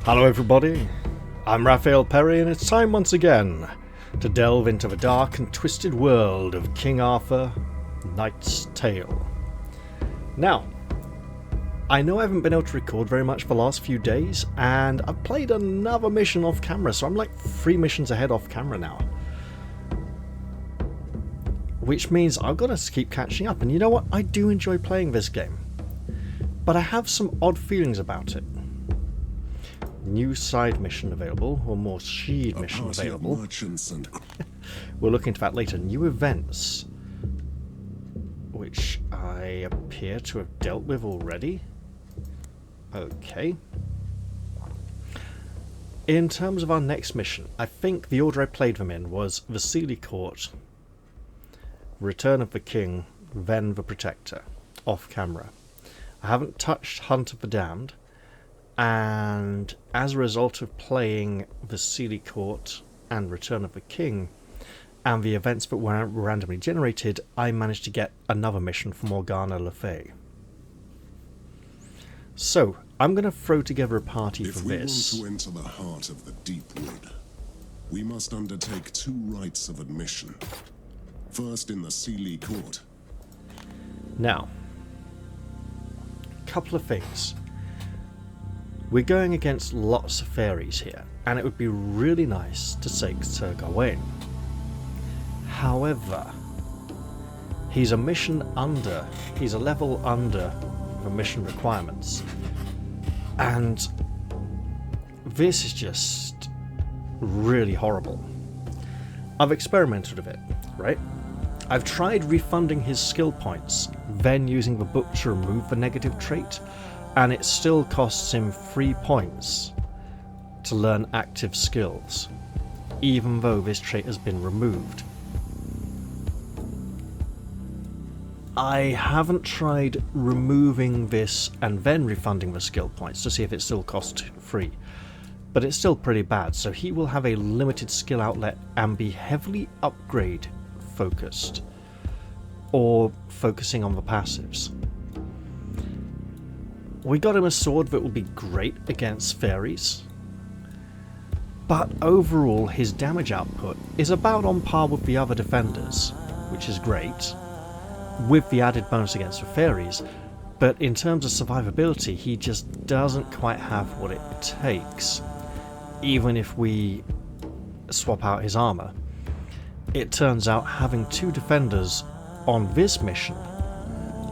Hello everybody, I'm Raphael Perry and it's time once again to delve into the dark and twisted world of King Arthur, Knight's Tale. Now, I know I haven't been able to record very much for the last few days and I've played another mission off camera, so I'm like 3 missions ahead off camera now. Which means I've got to keep catching up, and you know what, I do enjoy playing this game. But I have some odd feelings about it. New side mission available, or more seed mission available. We'll look into that later. New events, which I appear to have dealt with already. Okay. In terms of our next mission, I think the order I played them in was Vasily Court, Return of the King, then the Protector, off camera. I haven't touched Hunt of the Damned. And as a result of playing Vasily Court and Return of the King and the events that were randomly generated, I managed to get another mission from Morgana Le Fay. So, I'm going to throw together a party for this. If we want to enter the heart of the deep wood, we must undertake 2 rites of admission. First in the Vasily Court. Now, a couple of things. We're going against lots of fairies here, and it would be really nice to take Sir Gawain. However, he's a level under the mission requirements, and this is just really horrible. I've experimented with it, right? I've tried refunding his skill points, then using the book to remove the negative trait, and it still costs him 3 points to learn active skills, even though this trait has been removed. I haven't tried removing this and then refunding the skill points to see if it still costs 3, but it's still pretty bad, so he will have a limited skill outlet and be heavily upgrade focused, or focusing on the passives. We got him a sword that will be great against fairies, but overall his damage output is about on par with the other defenders, which is great, with the added bonus against the fairies, but in terms of survivability he just doesn't quite have what it takes. Even if we swap out his armor, it turns out having 2 defenders on this mission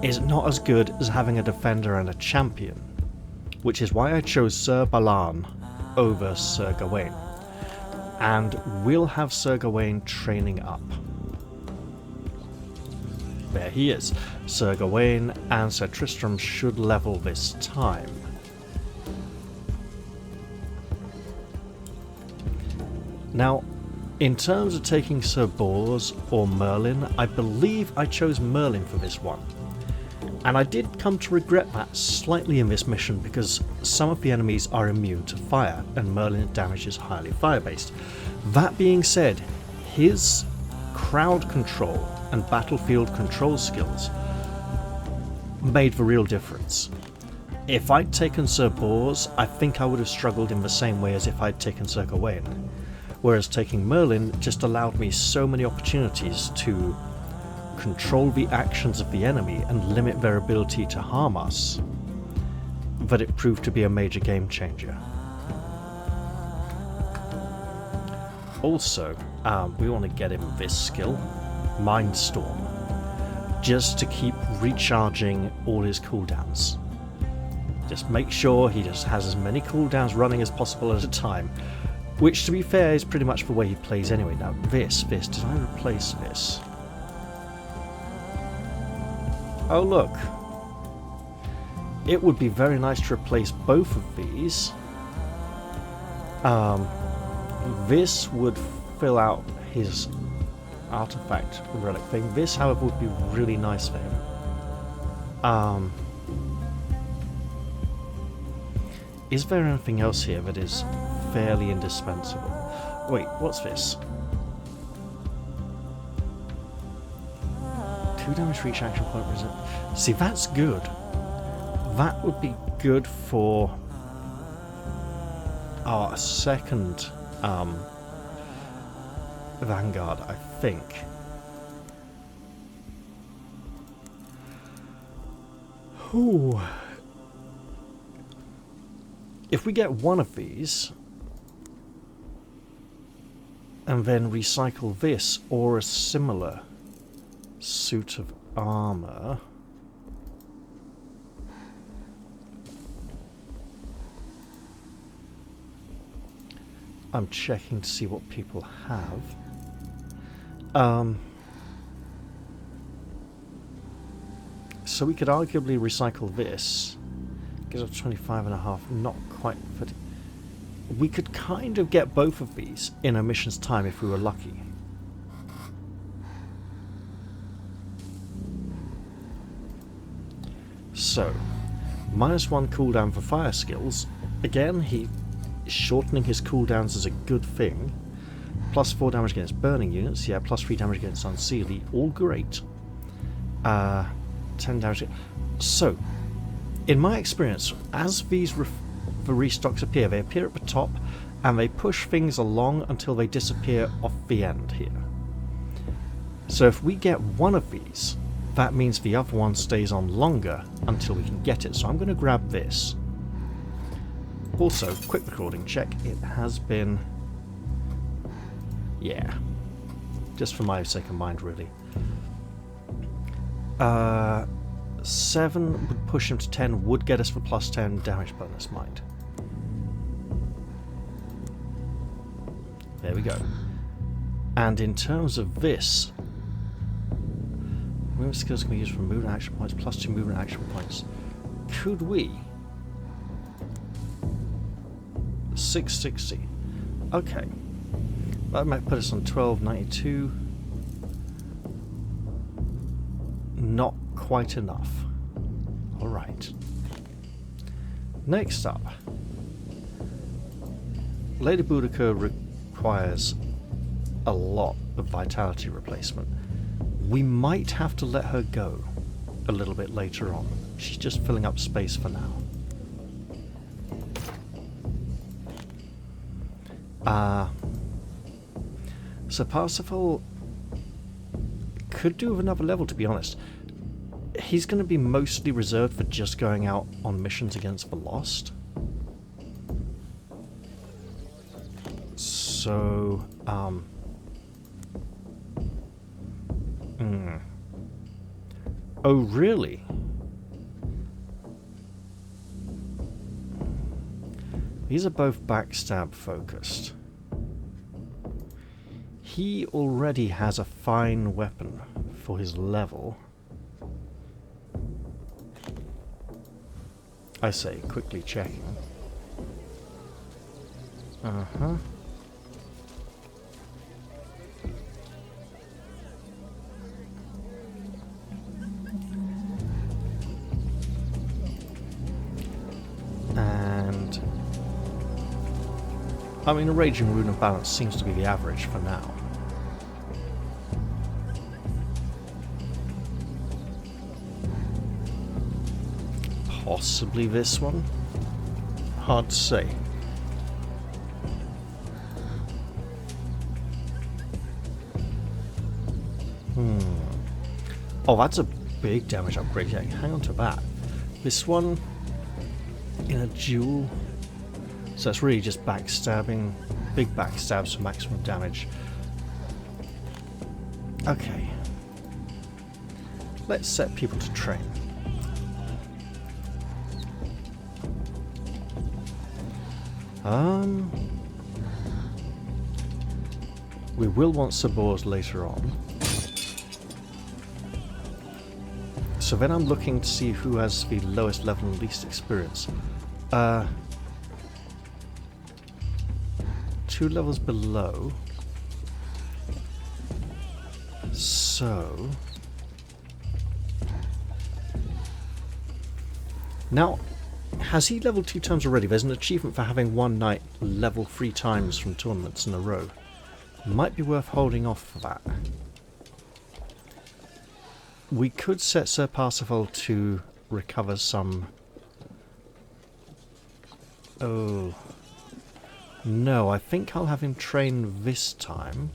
is not as good as having a defender and a champion, which is why I chose Sir Balan over Sir Gawain, and we'll have Sir Gawain training up. There he is. Sir Gawain and Sir Tristram should level this time. Now, in terms of taking Sir Bors or Merlin, I believe I chose Merlin for this one. And I did come to regret that slightly in this mission because some of the enemies are immune to fire and Merlin's damage is highly fire-based. That being said, his crowd control and battlefield control skills made the real difference. If I'd taken Sir Bors, I think I would have struggled in the same way as if I'd taken Sir Gawain. Whereas taking Merlin just allowed me so many opportunities to control the actions of the enemy and limit their ability to harm us, that it proved to be a major game changer. Also, we want to get him this skill, Mindstorm, just to keep recharging all his cooldowns. Just make sure he just has as many cooldowns running as possible at a time, which to be fair is pretty much the way he plays anyway. Now this, did I replace this? Oh look, it would be very nice to replace both of these. This would fill out his artifact relic thing. This, however, would be really nice for him. Is there anything else here that is fairly indispensable? Wait, what's this? 2 damage for each action point present. See, that's good. That would be good for a second Vanguard, I think. Ooh. If we get one of these and then recycle this or a similar suit of armor, I'm checking to see what people have. So we could arguably recycle this. Gives us 25.5, not quite. But we could kind of get both of these in a mission's time if we were lucky. So, -1 cooldown for fire skills. Again, shortening his cooldowns is a good thing. +4 damage against burning units. Yeah, +3 damage against unseelie. All great. 10 damage. So, in my experience, as these the restocks appear, they appear at the top and they push things along until they disappear off the end here. So if we get one of these, that means the other one stays on longer until we can get it. So I'm going to grab this. Also, quick recording check. It has been... yeah. Just for my sake of mind, really. 7 would push him to 10, would get us the +10 damage bonus, mind. There we go. And in terms of this, movement skills can be used for movement action points, +2 movement action points. Could we? 660. Okay. That might put us on 1292. Not quite enough. Alright. Next up. Lady Boudica requires a lot of vitality replacement. We might have to let her go a little bit later on. She's just filling up space for now. So Parsifal could do with another level, to be honest. He's going to be mostly reserved for just going out on missions against the Lost. So, Oh, really? These are both backstab focused. He already has a fine weapon for his level. I say, quickly checking. Uh-huh. And I mean, a Raging Rune of Balance seems to be the average for now. Possibly this one? Hard to say. Oh, that's a big damage upgrade. Yeah, hang on to that. This one in a duel. So it's really just backstabbing. Big backstabs for maximum damage. Okay. Let's set people to train. We will want sabors later on. So then I'm looking to see who has the lowest level and least experience. 2 levels below. So... now, has he leveled 2 times already? There's an achievement for having one knight level 3 times from tournaments in a row. Might be worth holding off for that. We could set Sir Parsifal to recover some... oh... No, I think I'll have him train this time.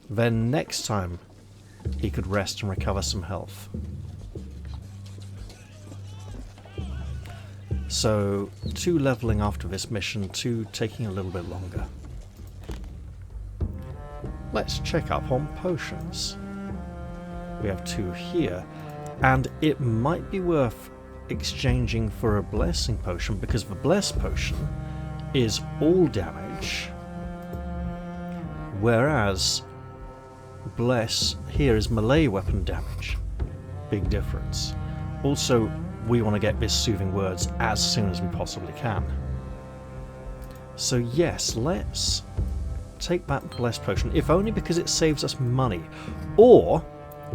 Then next time he could rest and recover some health. So 2 leveling after this mission, 2 taking a little bit longer. Let's check up on potions. We have 2 here, and it might be worth exchanging for a blessing potion, because the bless potion is all damage, whereas bless here is melee weapon damage. Big difference. Also, we want to get this soothing words as soon as we possibly can. So yes, let's take that bless potion, if only because it saves us money. Or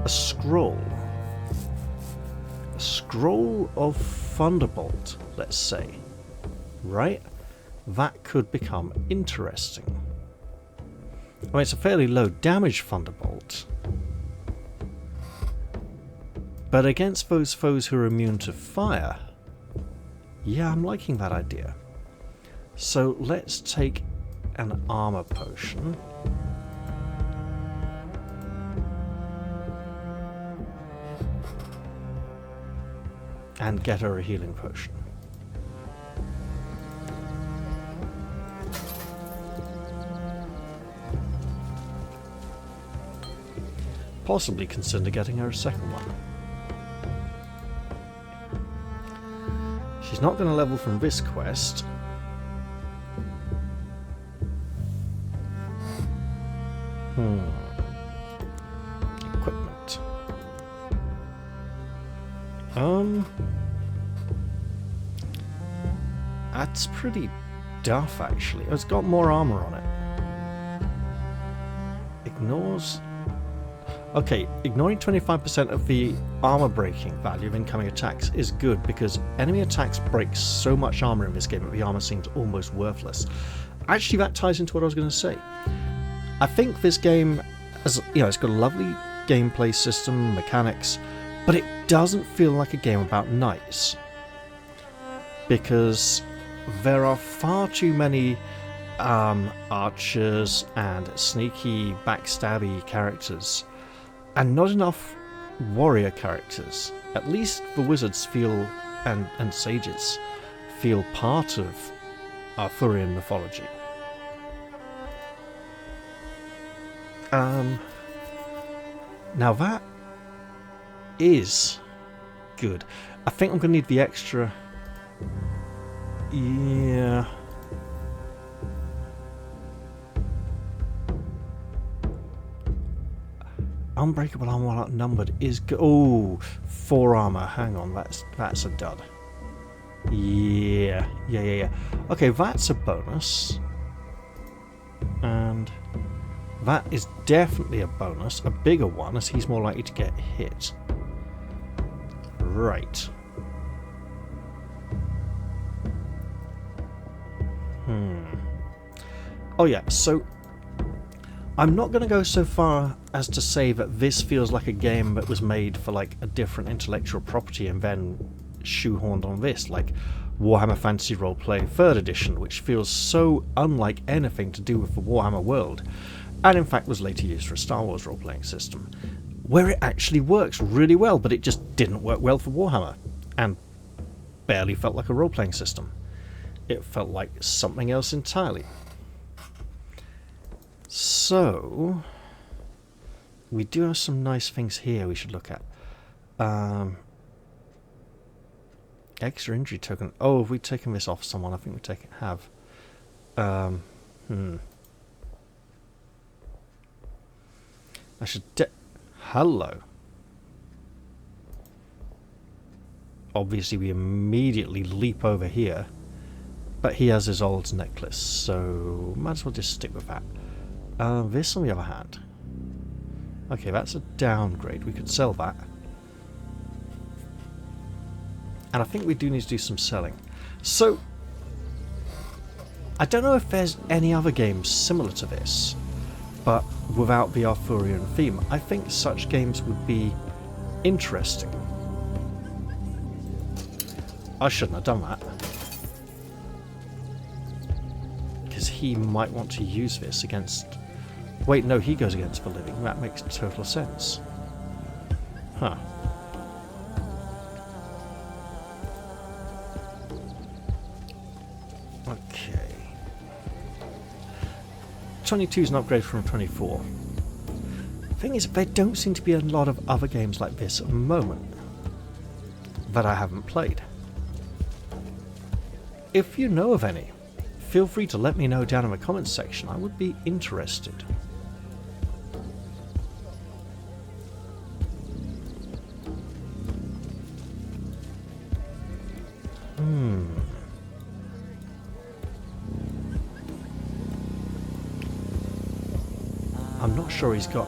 a scroll. A scroll of Thunderbolt, let's say. Right? That could become interesting. I mean, it's a fairly low damage Thunderbolt. But against those foes who are immune to fire, yeah, I'm liking that idea. So let's take an armor potion. And get her a healing potion. Possibly consider getting her a second one. She's not going to level from this quest. Equipment. That's pretty duff, actually. It's got more armor on it. Ignores... Okay, ignoring 25% of the armor breaking value of incoming attacks is good, because enemy attacks break so much armor in this game that the armor seems almost worthless. Actually, that ties into what I was going to say. I think this game, has, it's got a lovely gameplay system, mechanics, but it doesn't feel like a game about knights. Because there are far too many archers and sneaky, backstabby characters, and not enough warrior characters. At least the wizards feel, and sages, feel part of Arthurian mythology. Now that is good. I think I'm going to need the extra... Yeah... Unbreakable armor while outnumbered is good. Oh, 4 armor. Hang on, that's a dud. Yeah. Okay, that's a bonus. And that is definitely a bonus. A bigger one, as he's more likely to get hit. Right. Oh yeah, so I'm not going to go so far as to say that this feels like a game that was made for like a different intellectual property and then shoehorned on this, like Warhammer Fantasy Roleplay 3rd Edition, which feels so unlike anything to do with the Warhammer world, and in fact was later used for a Star Wars role-playing system, where it actually works really well, but it just didn't work well for Warhammer, and barely felt like a role-playing system. It felt like something else entirely. So, we do have some nice things here we should look at. Extra injury token. Oh, have we taken this off someone? I think we have. I should... Hello. Obviously, we immediately leap over here. But he has his old necklace, so might as well just stick with that. This, on the other hand. Okay, that's a downgrade. We could sell that. And I think we do need to do some selling. So, I don't know if there's any other games similar to this, but without the Arthurian theme. I think such games would be interesting. I shouldn't have done that. because he might want to use this against... Wait, no, he goes against the living. That makes total sense. Huh. Okay. 22 is an upgrade from 24. Thing is, there don't seem to be a lot of other games like this at the moment that I haven't played. If you know of any, feel free to let me know down in the comments section. I would be interested. I'm not sure he's got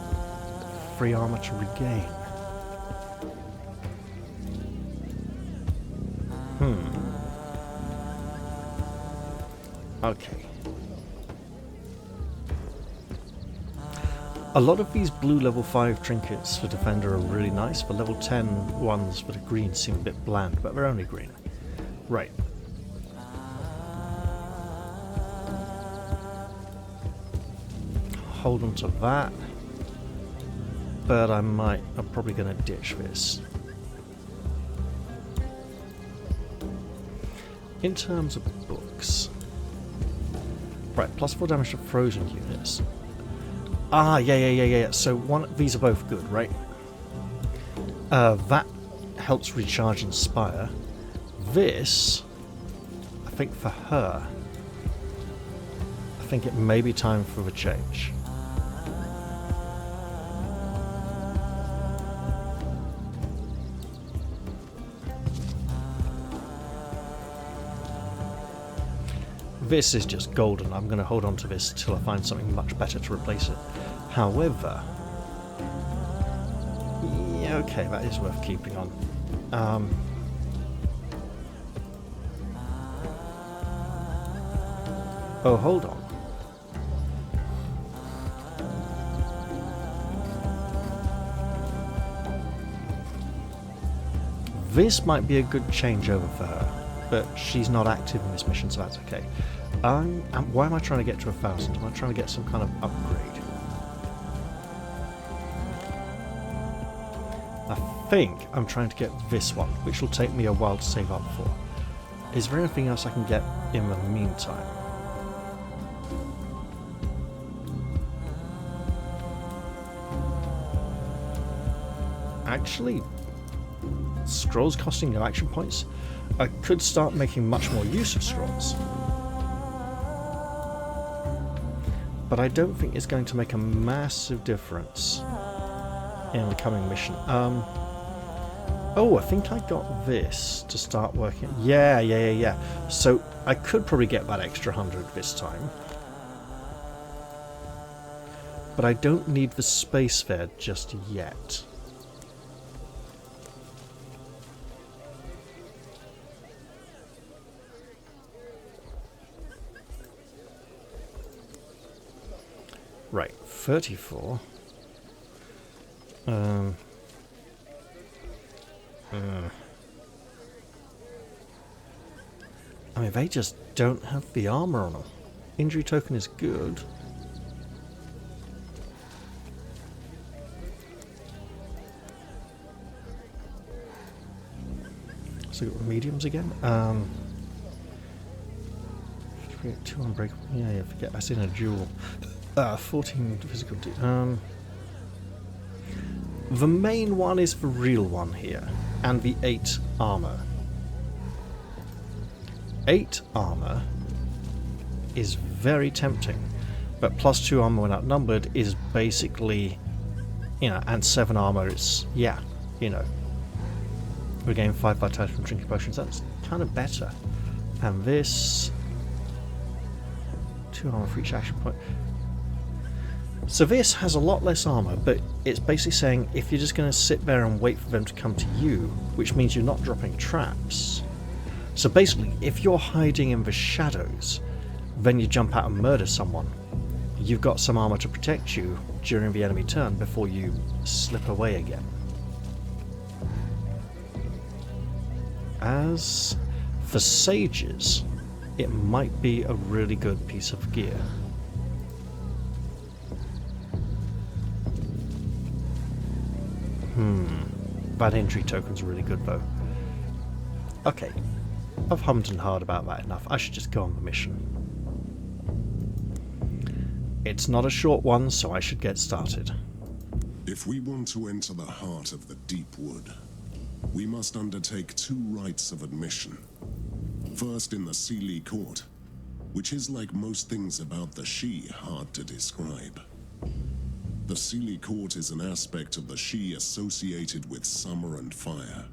free armor to regain. Okay. A lot of these blue level 5 trinkets for Defender are really nice. The level 10 ones that are green seem a bit bland, but they're only green. Right. Hold on to that. But I'm probably going to ditch this. In terms of books... Right, plus 4 damage to frozen units. Ah, yeah. So these are both good, right? That helps recharge Inspire. This, I think for her, I think it may be time for a change. This is just golden. I'm going to hold on to this till I find something much better to replace it. However, yeah, okay, that is worth keeping on. Oh, hold on. This might be a good changeover for her, but she's not active in this mission, so that's okay. Why am I trying to get to 1,000? Am I trying to get some kind of upgrade? I think I'm trying to get this one, which will take me a while to save up for. Is there anything else I can get in the meantime? Actually, scrolls costing no action points. I could start making much more use of scrolls. But I don't think it's going to make a massive difference in the coming mission. Oh, I think I got this to start working. Yeah. So I could probably get that extra 100 this time. But I don't need the space there just yet. Right, 34. I mean, they just don't have the armor on them. Injury token is good. So we've got mediums again. 2 unbreakable. Yeah, forget. I seen a duel. 14 physical. The main one is the real one here, and the 8 armor. 8 armor is very tempting, but plus 2 armor when outnumbered is basically, and 7 armor is, regain 5 vitality from drinking potions. That's kind of better. And this 2 armor for each action point. So this has a lot less armor, but it's basically saying if you're just going to sit there and wait for them to come to you, which means you're not dropping traps. So basically, if you're hiding in the shadows, then you jump out and murder someone, you've got some armor to protect you during the enemy turn before you slip away again. As for sages, it might be a really good piece of gear. Bad injury token's really good though. Okay, I've hummed and hawed about that enough. I should just go on the mission. It's not a short one, so I should get started. If we want to enter the heart of the deep wood, we must undertake 2 rites of admission. First in the Sealy Court, which is, like most things about the She, hard to describe. The Sealy Court is an aspect of the She associated with summer and fire,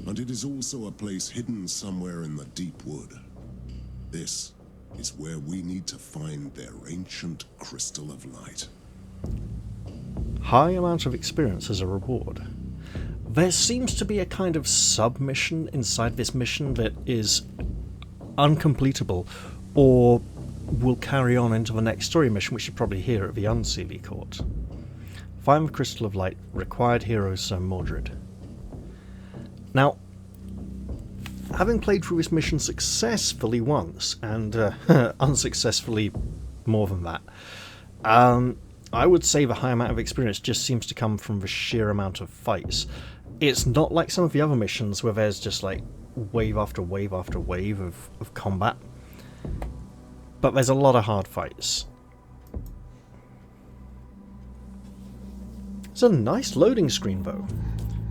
and it is also a place hidden somewhere in the deep wood. This is where we need to find their ancient crystal of light. High amount of experience as a reward. There seems to be a kind of sub-mission inside this mission that is uncompletable, or will carry on into the next story mission, which you probably hear at the Unseelie Court. Find the Crystal of Light, required hero Sir Mordred. Now, having played through this mission successfully once, and unsuccessfully more than that, I would say the high amount of experience just seems to come from the sheer amount of fights. It's not like some of the other missions where there's just like wave after wave after wave of combat. But there's a lot of hard fights. It's a nice loading screen though.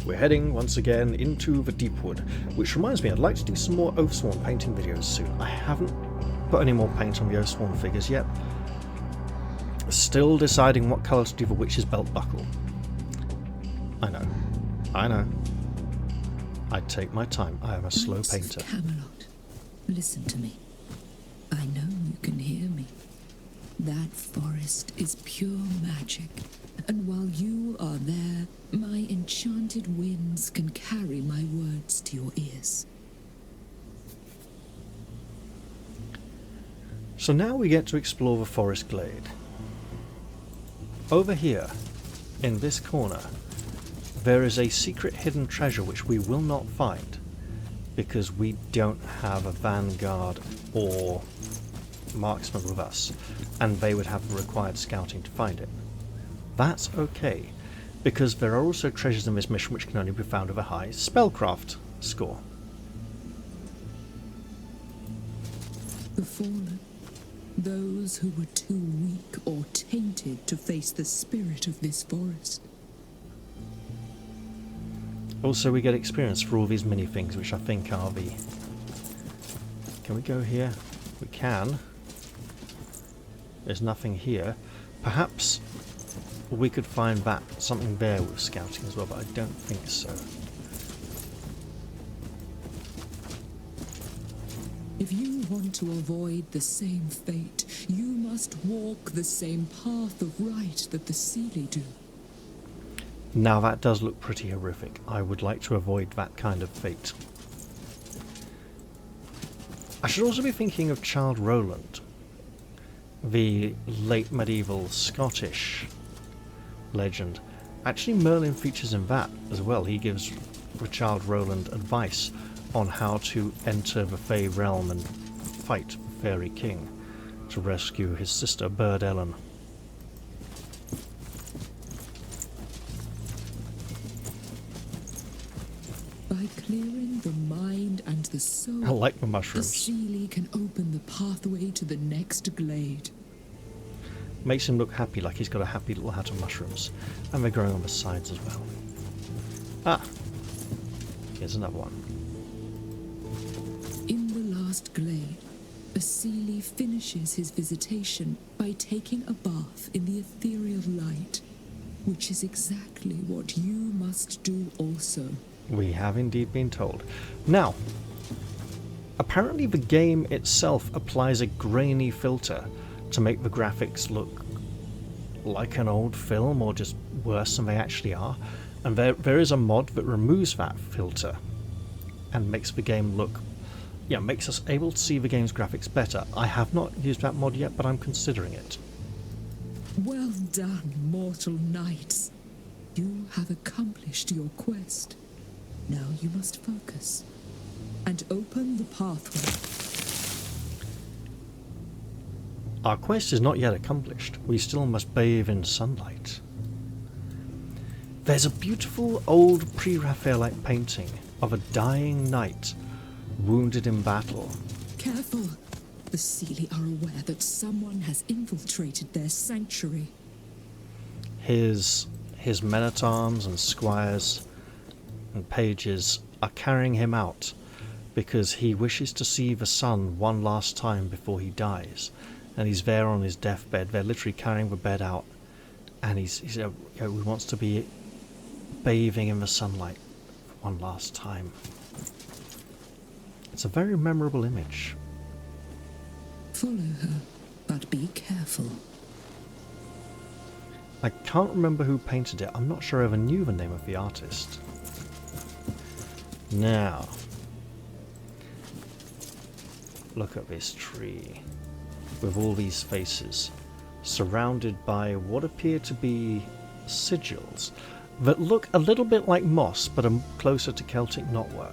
We're heading once again into the deep wood, which reminds me I'd like to do some more Oathsworn painting videos soon. I haven't put any more paint on the Oathsworn figures yet. Still deciding what colour to do the witch's belt buckle. I know. I take my time. I am a slow painter. Camelot, listen to me. I know you can hear me. That forest is pure magic, and while you are there, my enchanted winds can carry my words to your ears. So now we get to explore the forest glade. Over here, in this corner, there is a secret hidden treasure which we will not find, because we don't have a vanguard or marksman with us, and they would have the required scouting to find it. That's okay, because there are also treasures in this mission which can only be found with a high spellcraft score. The fallen, those who were too weak or tainted to face the spirit of this forest. Also we get experience for all these mini things, which I think are the... Can we go here? We can. There's nothing here. Perhaps we could find that something there with scouting as well, but I don't think so. If you want to avoid the same fate, you must walk the same path of right that the Sealy do. Now that does look pretty horrific. I would like to avoid that kind of fate. I should also be thinking of Childe Roland, the late medieval Scottish legend. Actually, Merlin features in that as well. He gives Childe Roland advice on how to enter the Fey realm and fight the Fairy King to rescue his sister, Bird Ellen. By clearing the mind and the soul, I like the the mushrooms. Sealy can open the pathway to the next glade. Makes him look happy, like he's got a happy little hat of mushrooms. And they're growing on the sides as well. Ah! Here's another one. In the last glade, a Sealy finishes his visitation by taking a bath in the ethereal light, which is exactly what you must do also. We have indeed been told. Now, apparently the game itself applies a grainy filter to make the graphics look like an old film, or just worse than they actually are. And there is a mod that removes that filter and makes the game look, makes us able to see the game's graphics better. I have not used that mod yet, but I'm considering it. Well done, mortal knights. You have accomplished your quest. Now you must focus and open the pathway. our quest is not yet accomplished. We still must bathe in sunlight. There's a beautiful old pre-Raphaelite painting of a dying knight wounded in battle. Careful! The Seelie are aware that someone has infiltrated their sanctuary. His men-at-arms and squires and pages are carrying him out because he wishes to see the sun one last time before he dies. And he's there on his deathbed. They're literally carrying the bed out, and he wants to be bathing in the sunlight one last time. It's a very memorable image. Follow her, but be careful. I can't remember who painted it. I'm not sure I ever knew the name of the artist. Now, look at this tree with all these faces, surrounded by what appear to be sigils that look a little bit like moss, but are closer to Celtic knotwork.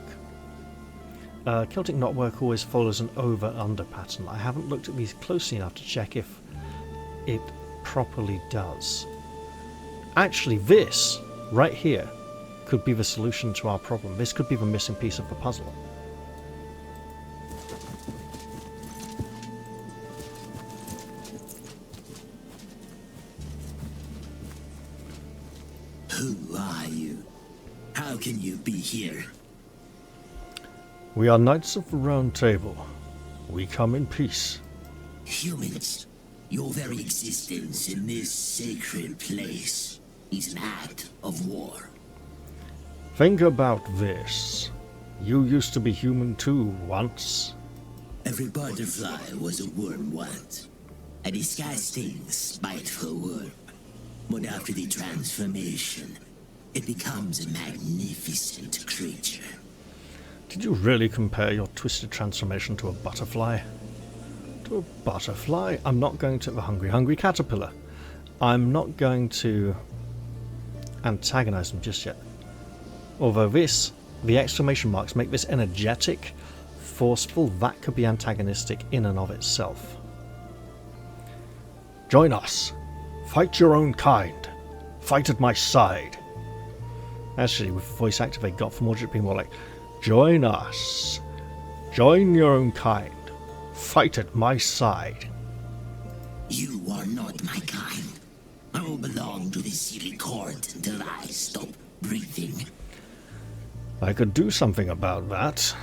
Celtic knotwork always follows an over-under pattern. I haven't looked at these closely enough to check if it properly does. Actually, this right here could be the solution to our problem. This could be the missing piece of the puzzle. Who are you? How can you be here? We are Knights of the Round Table. We come in peace. Humans, your very existence in this sacred place is an act of war. Think about this. You used to be human too, once. Every butterfly was a worm once. A disgusting, spiteful worm. But after the transformation, it becomes a magnificent creature. Did you really compare your twisted transformation to a butterfly? To a butterfly? I'm not going to... the hungry caterpillar. I'm not going to antagonize them just yet. Although this, the exclamation marks make this energetic, forceful, that could be antagonistic in and of itself. Join us. Fight your own kind. Fight at my side. Actually, with voice activate got from Mordred being more like, join us. Join your own kind. Fight at my side. You are not my kind. I will belong to the Seelie court until I stop breathing. I could do something about that.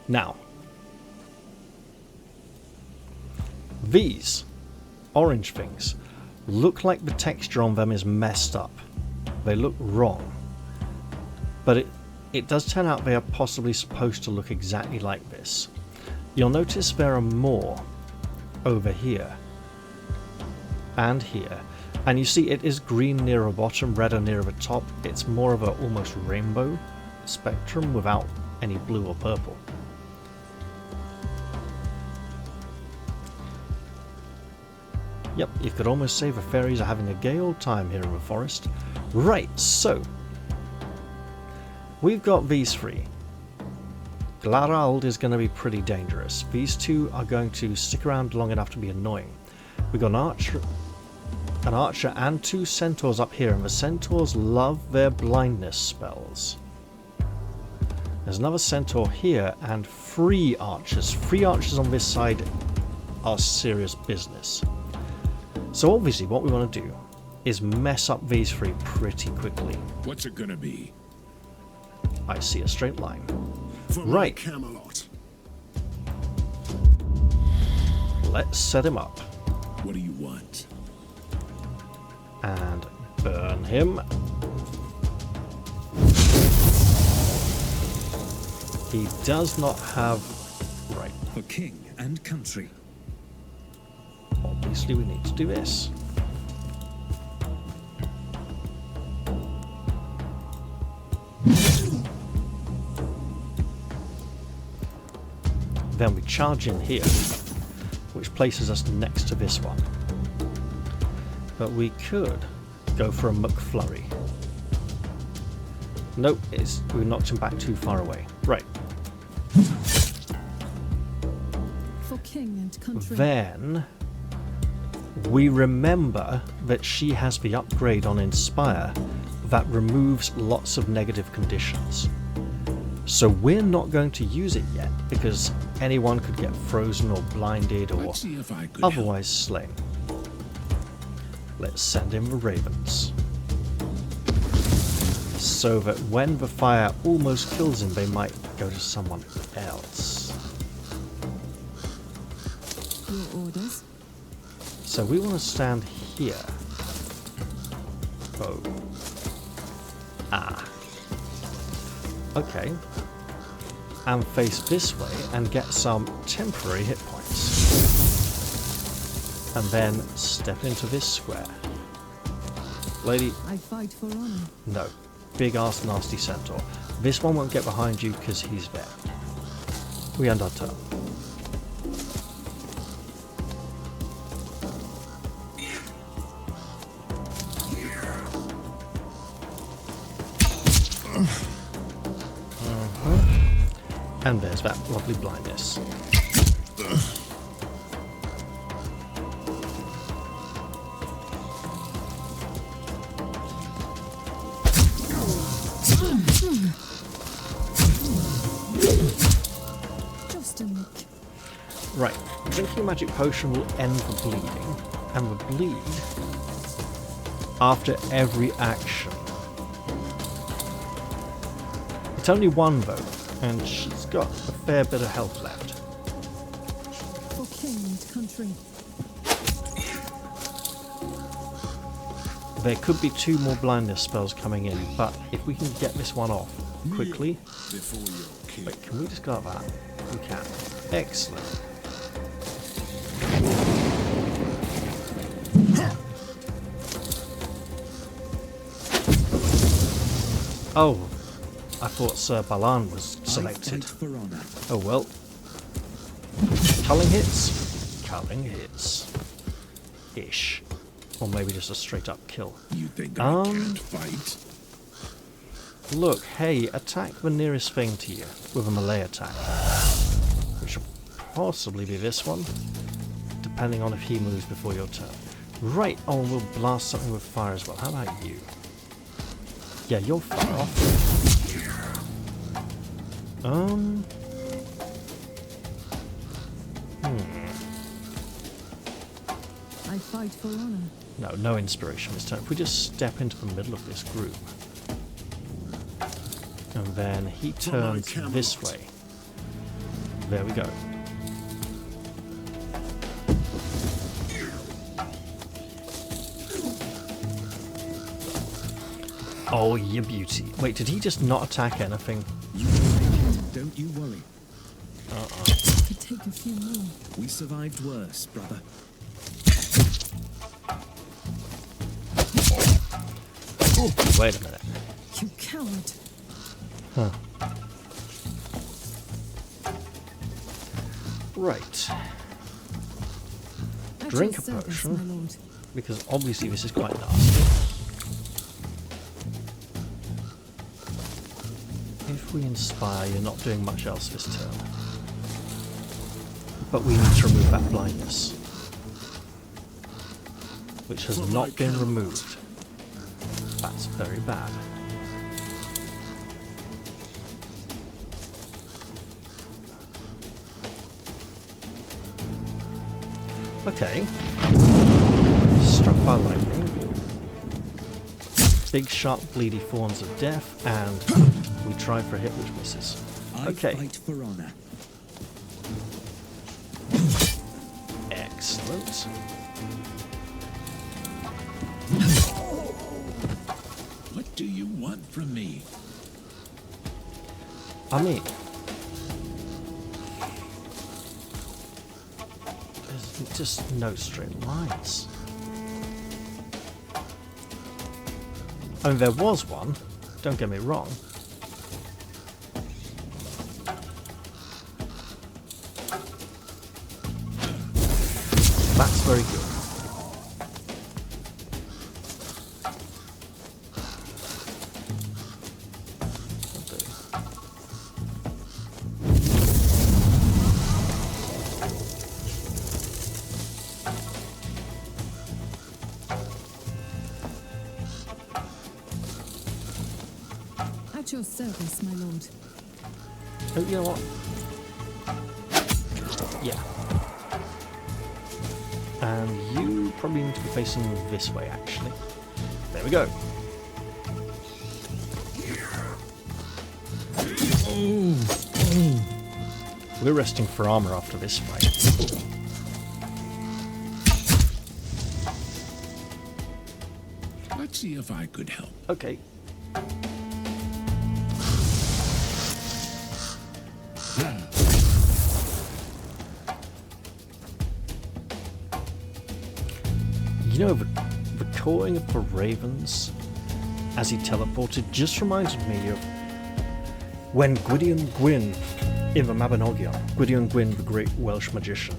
Now, these orange things look like the texture on them is messed up. They look wrong. But it does turn out they are possibly supposed to look exactly like this. You'll notice there are more over here and here. And you see it is green near the bottom, redder near the top. It's more of a almost rainbow spectrum without any blue or purple. Yep, you could almost say the fairies are having a gay old time here in the forest. Right, so we've got these three. Glarald is going to be pretty dangerous. These two are going to stick around long enough to be annoying. We've got an archer and two centaurs up here, and the centaurs love their blindness spells. There's another centaur here and three archers. Three archers on this side are serious business. So obviously what we want to do is mess up these three pretty quickly. What's it gonna be? I see a straight line. For Right. Camelot. Let's set him up What do you want? and burn him. He does not have... right. For king and country. Obviously we need to do this. Then we charge in here, which places us next to this one. But we could go for a McFlurry. Nope, we knocked him back too far away. Right. king and country. then we remember that she has the upgrade on Inspire that removes lots of negative conditions. So we're not going to use it yet because anyone could get frozen or blinded or Let's see if I could otherwise slain. Let's send in the ravens, so that when the fire almost kills him, they might go to someone else. Your orders? So we want to stand here. Oh. Ah. Okay. And face this way and get some temporary hit points. And then step into this square. Lady, I fight for honor. no. Big ass nasty centaur. This one won't get behind you because he's there. We end our turn. And there's that lovely blindness. Just a nick. Right, drinking a magic potion will end the bleeding, and the bleed after every action. It's only one though, and she's got a fair bit of health left. For king and country. There could be 2 more blindness spells coming in, but if we can get this one off quickly... before you're killed. Wait, can we discard that? We can. Excellent. Oh, I thought Sir Balan was selected. I fight for honor. Oh well. Culling hits? Culling hits. Ish. Or maybe just a straight up kill. You think I can't fight? Look, hey, attack the nearest thing to you with a melee attack. Which will possibly be this one, depending on if he moves before your turn. Right, oh, we'll blast something with fire as well. How about you? Yeah, you're far off. I fight for honor. No, no inspiration this turn. If we just step into the middle of this group. And then he turns this way. There we go. Oh, you beauty. Wait, did he just not attack anything? Don't you worry. Could take a few more. We survived worse, brother. Ooh, wait a minute. You coward. Huh. Right. At Drink your a service, potion. my lord. Because obviously this is quite nasty. If we inspire, you're not doing much else this turn. But we need to remove that blindness. Which has not been removed. That's very bad. Okay. Struck by lightning. Big sharp bleedy thorns of death, and we try for a hit which misses. Okay. I fight for honor. Excellent. What do you want from me? I mean, there's just no straight lines. I mean, there was one, don't get me wrong. That's very good. service, my lord. Oh, you know what? Yeah. And you probably need to be facing this way, actually. There we go. We're resting for armor after this fight. Let's see if I could help. Okay. You know, the cawing of the ravens as he teleported just reminded me of when Gwydion Gwyn in the Mabinogion, Gwydion Gwyn, the great Welsh magician,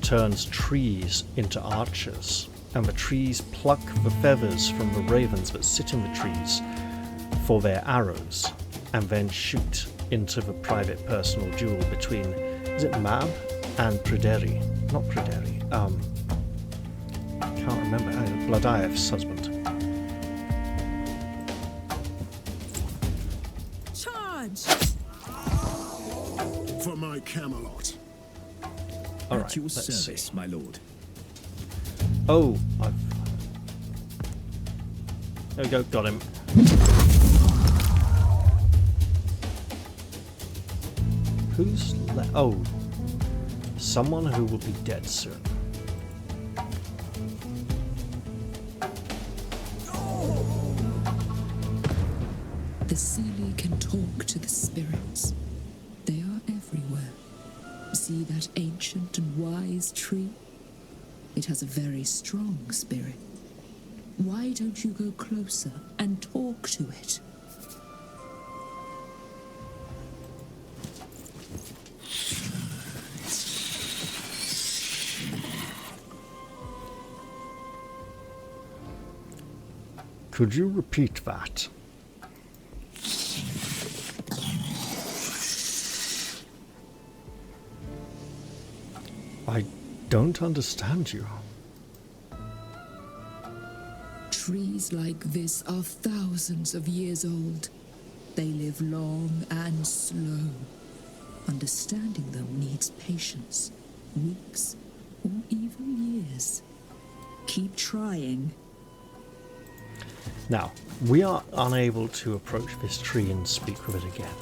turns trees into archers, and the trees pluck the feathers from the ravens that sit in the trees for their arrows, and then shoot into the private personal duel between, is it Mab and Pryderi? Not Pryderi, can't remember, Blodaieff's husband. Charge! For my Camelot. Alright, At your let's service, see. my lord. Oh, there we go, got him. Who's left? Oh, someone who will be dead soon. The Seelie can talk to the spirits. They are everywhere. See that ancient and wise tree? It has a very strong spirit. Why don't you go closer and talk to it? Could you repeat that? I don't understand you. Trees like this are thousands of years old. They live long and slow. Understanding them needs patience, weeks, or even years. Keep trying. Now, we are unable to approach this tree and speak with it again.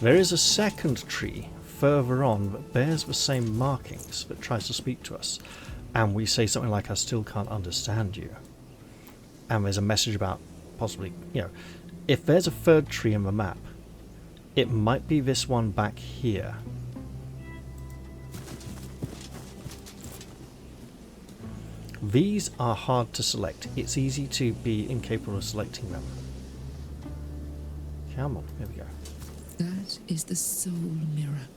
There is a second tree further on that bears the same markings that tries to speak to us, and we say something like, I still can't understand you. And there's a message about possibly, you know, if there's a third tree in the map, it might be this one back here. These are hard to select. It's easy to be incapable of selecting them. Come on, here we go. That is the soul mirror.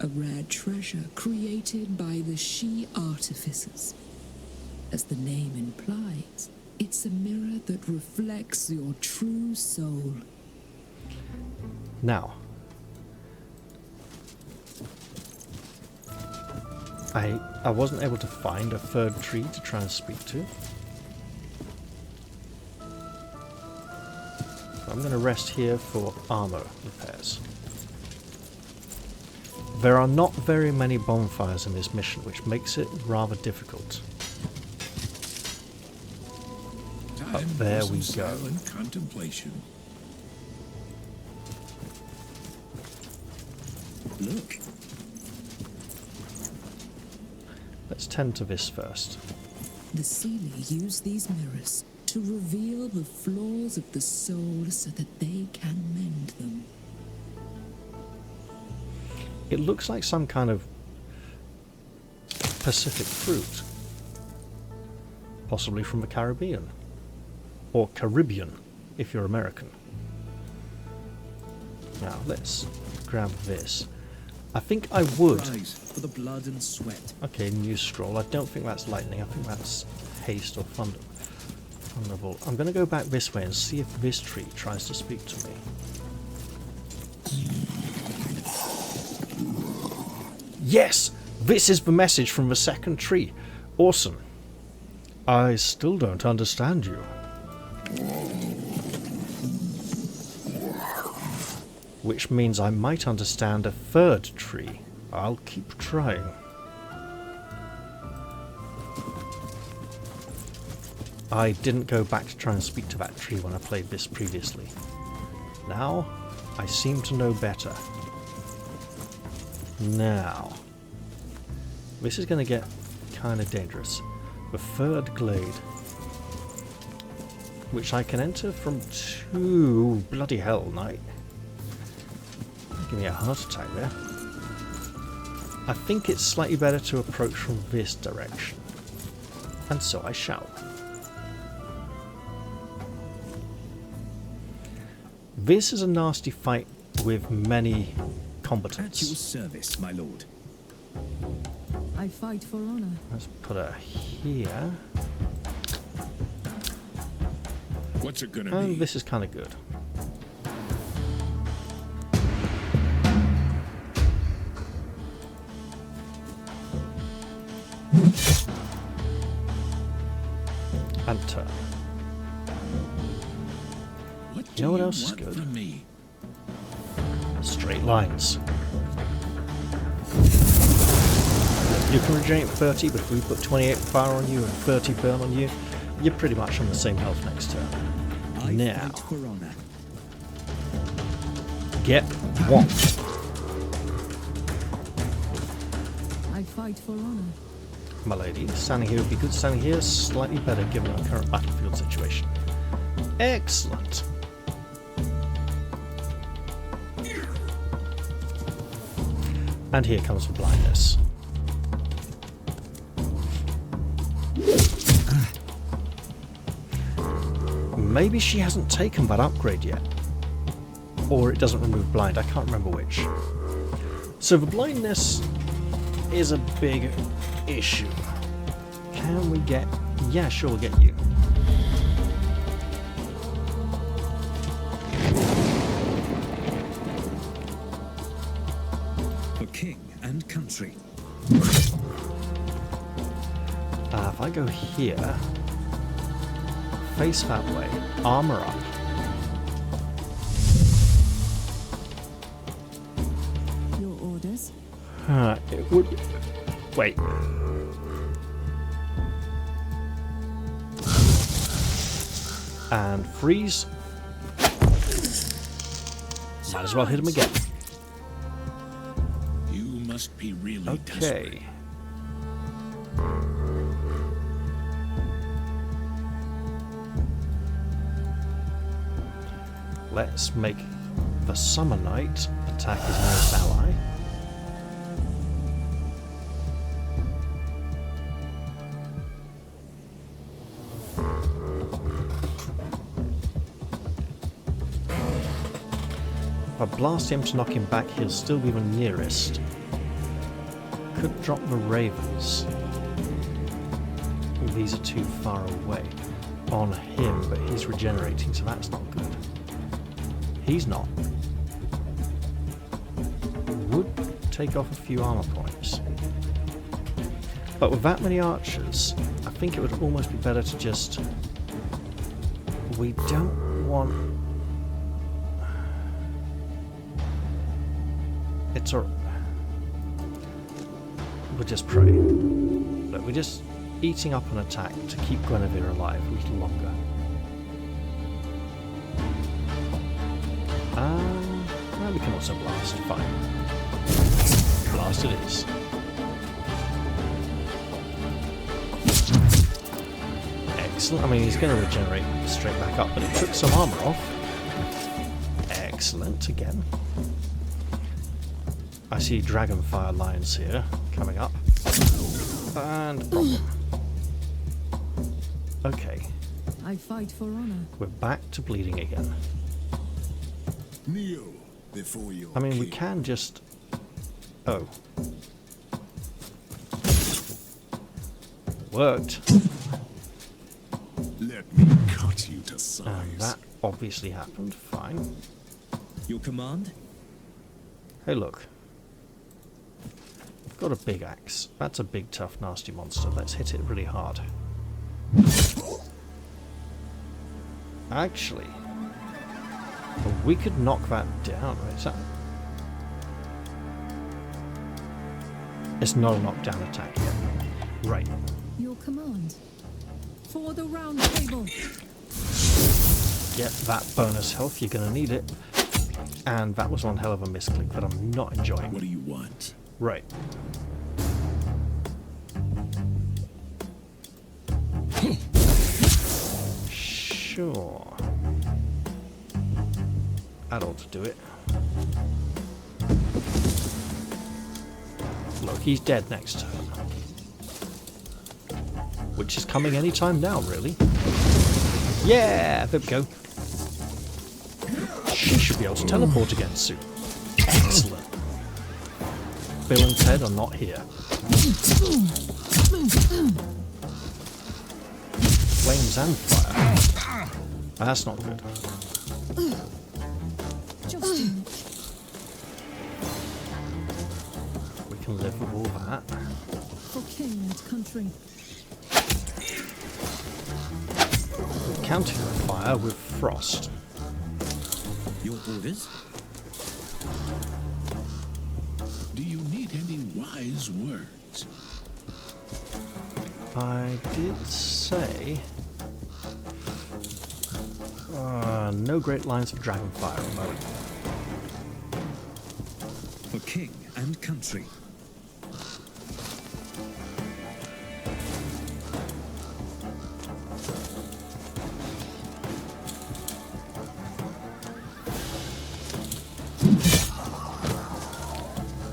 A rare treasure created by the She Artificers. As the name implies, it's a mirror that reflects your true soul. Now, I wasn't able to find a third tree to try and speak to. So I'm going to rest here for armor repairs. There are not very many bonfires in this mission, which makes it rather difficult. But there we go. Silent contemplation. Look. Let's tend to this first. The Seelie use these mirrors to reveal the flaws of the soul so that they can mend them. It looks like some kind of Pacific fruit. Possibly from the Caribbean. Or Caribbean, if you're American. Now, let's grab this. I think I would... Rise for the blood and sweat. Okay, new scroll. I don't think that's lightning. I think that's haste or thunderbolt. I'm going to go back this way and see if this tree tries to speak to me. Yes! This is the message from the second tree. Awesome. I still don't understand you. which means I might understand a third tree. I'll keep trying. I didn't go back to try and speak to that tree when I played this previously. Now, I seem to know better. Now, this is going to get kind of dangerous. The third glade, which I can enter from two... Bloody hell, night. Give me a heart attack there. I think it's slightly better to approach from this direction. And so I shall. This is a nasty fight with many combatants. At your service, my lord. I fight for honor. Let's put her here. What's it gonna And be? this is kind of good. And turn. You know what else is good? Me? Straight lines. You can regenerate 30, but if we put 28 fire on you and 30 burn on you, you're pretty much on the same health next turn. I Now, fight for honor. get whomped. I fight for honor. My lady, standing here would be good. Standing here is slightly better given our current battlefield situation. Excellent. And here comes the blindness. Maybe she hasn't taken that upgrade yet. Or it doesn't remove blind, I can't remember which. So the blindness is a big issue. Can we get... Yeah, sure, we'll get you. For king and country. If I go here, face that way, armor up. Your orders? It would... Wait. And freeze. Might as well hit him again. You must be really desperate. Okay. Let's make the Summer Knight attack his nearest ally. If I blast him to knock him back, he'll still be the nearest. Could drop the Ravens. These are too far away on him, but he's regenerating, so that's not good. He's not. Would take off a few armor points. But with that many archers, I think it would almost be better to just... We don't want... It's a... We'll just pray. Look, we're just eating up an attack to keep Guinevere alive a little longer. Well, we can also blast, fine. Blast it is. Excellent, I mean he's going to regenerate straight back up, but it took some armor off. Excellent, again. I see Dragonfire lines here, coming up. And problem. Okay. I fight for honor. We're back to bleeding again. Kneel before your I mean, we king. can just... Oh. Worked. Let me cut you to size. And that obviously happened. Fine. Your command? Hey, look. I've got a big axe. That's a big, tough, nasty monster. Let's hit it really hard. Actually, But we could knock that down, right? Is that... It's not a knockdown attack yet. Right. Your command. For the round table. Get that bonus health, you're gonna need it. And that was one hell of a misclick that I'm not enjoying. What do you want? Right. Sure. That ought to do it. Look, he's dead next turn. Which is coming any time now, really. Yeah, there we go. She should be able to teleport again soon. Excellent. Bill and Ted are not here. Flames and fire. That's not good. Justin. We can live with all that. For king and country. Counting the fire with frost. Your orders? Do you need any wise words? I did say... no great lines for dragonfire at the moment. For king and country.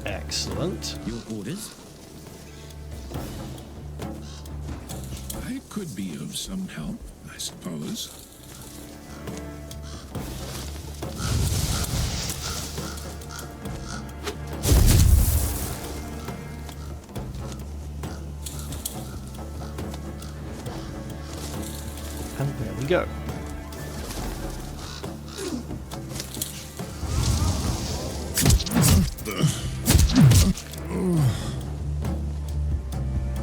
Excellent. Your orders? I could be of some help, I suppose. And there we go.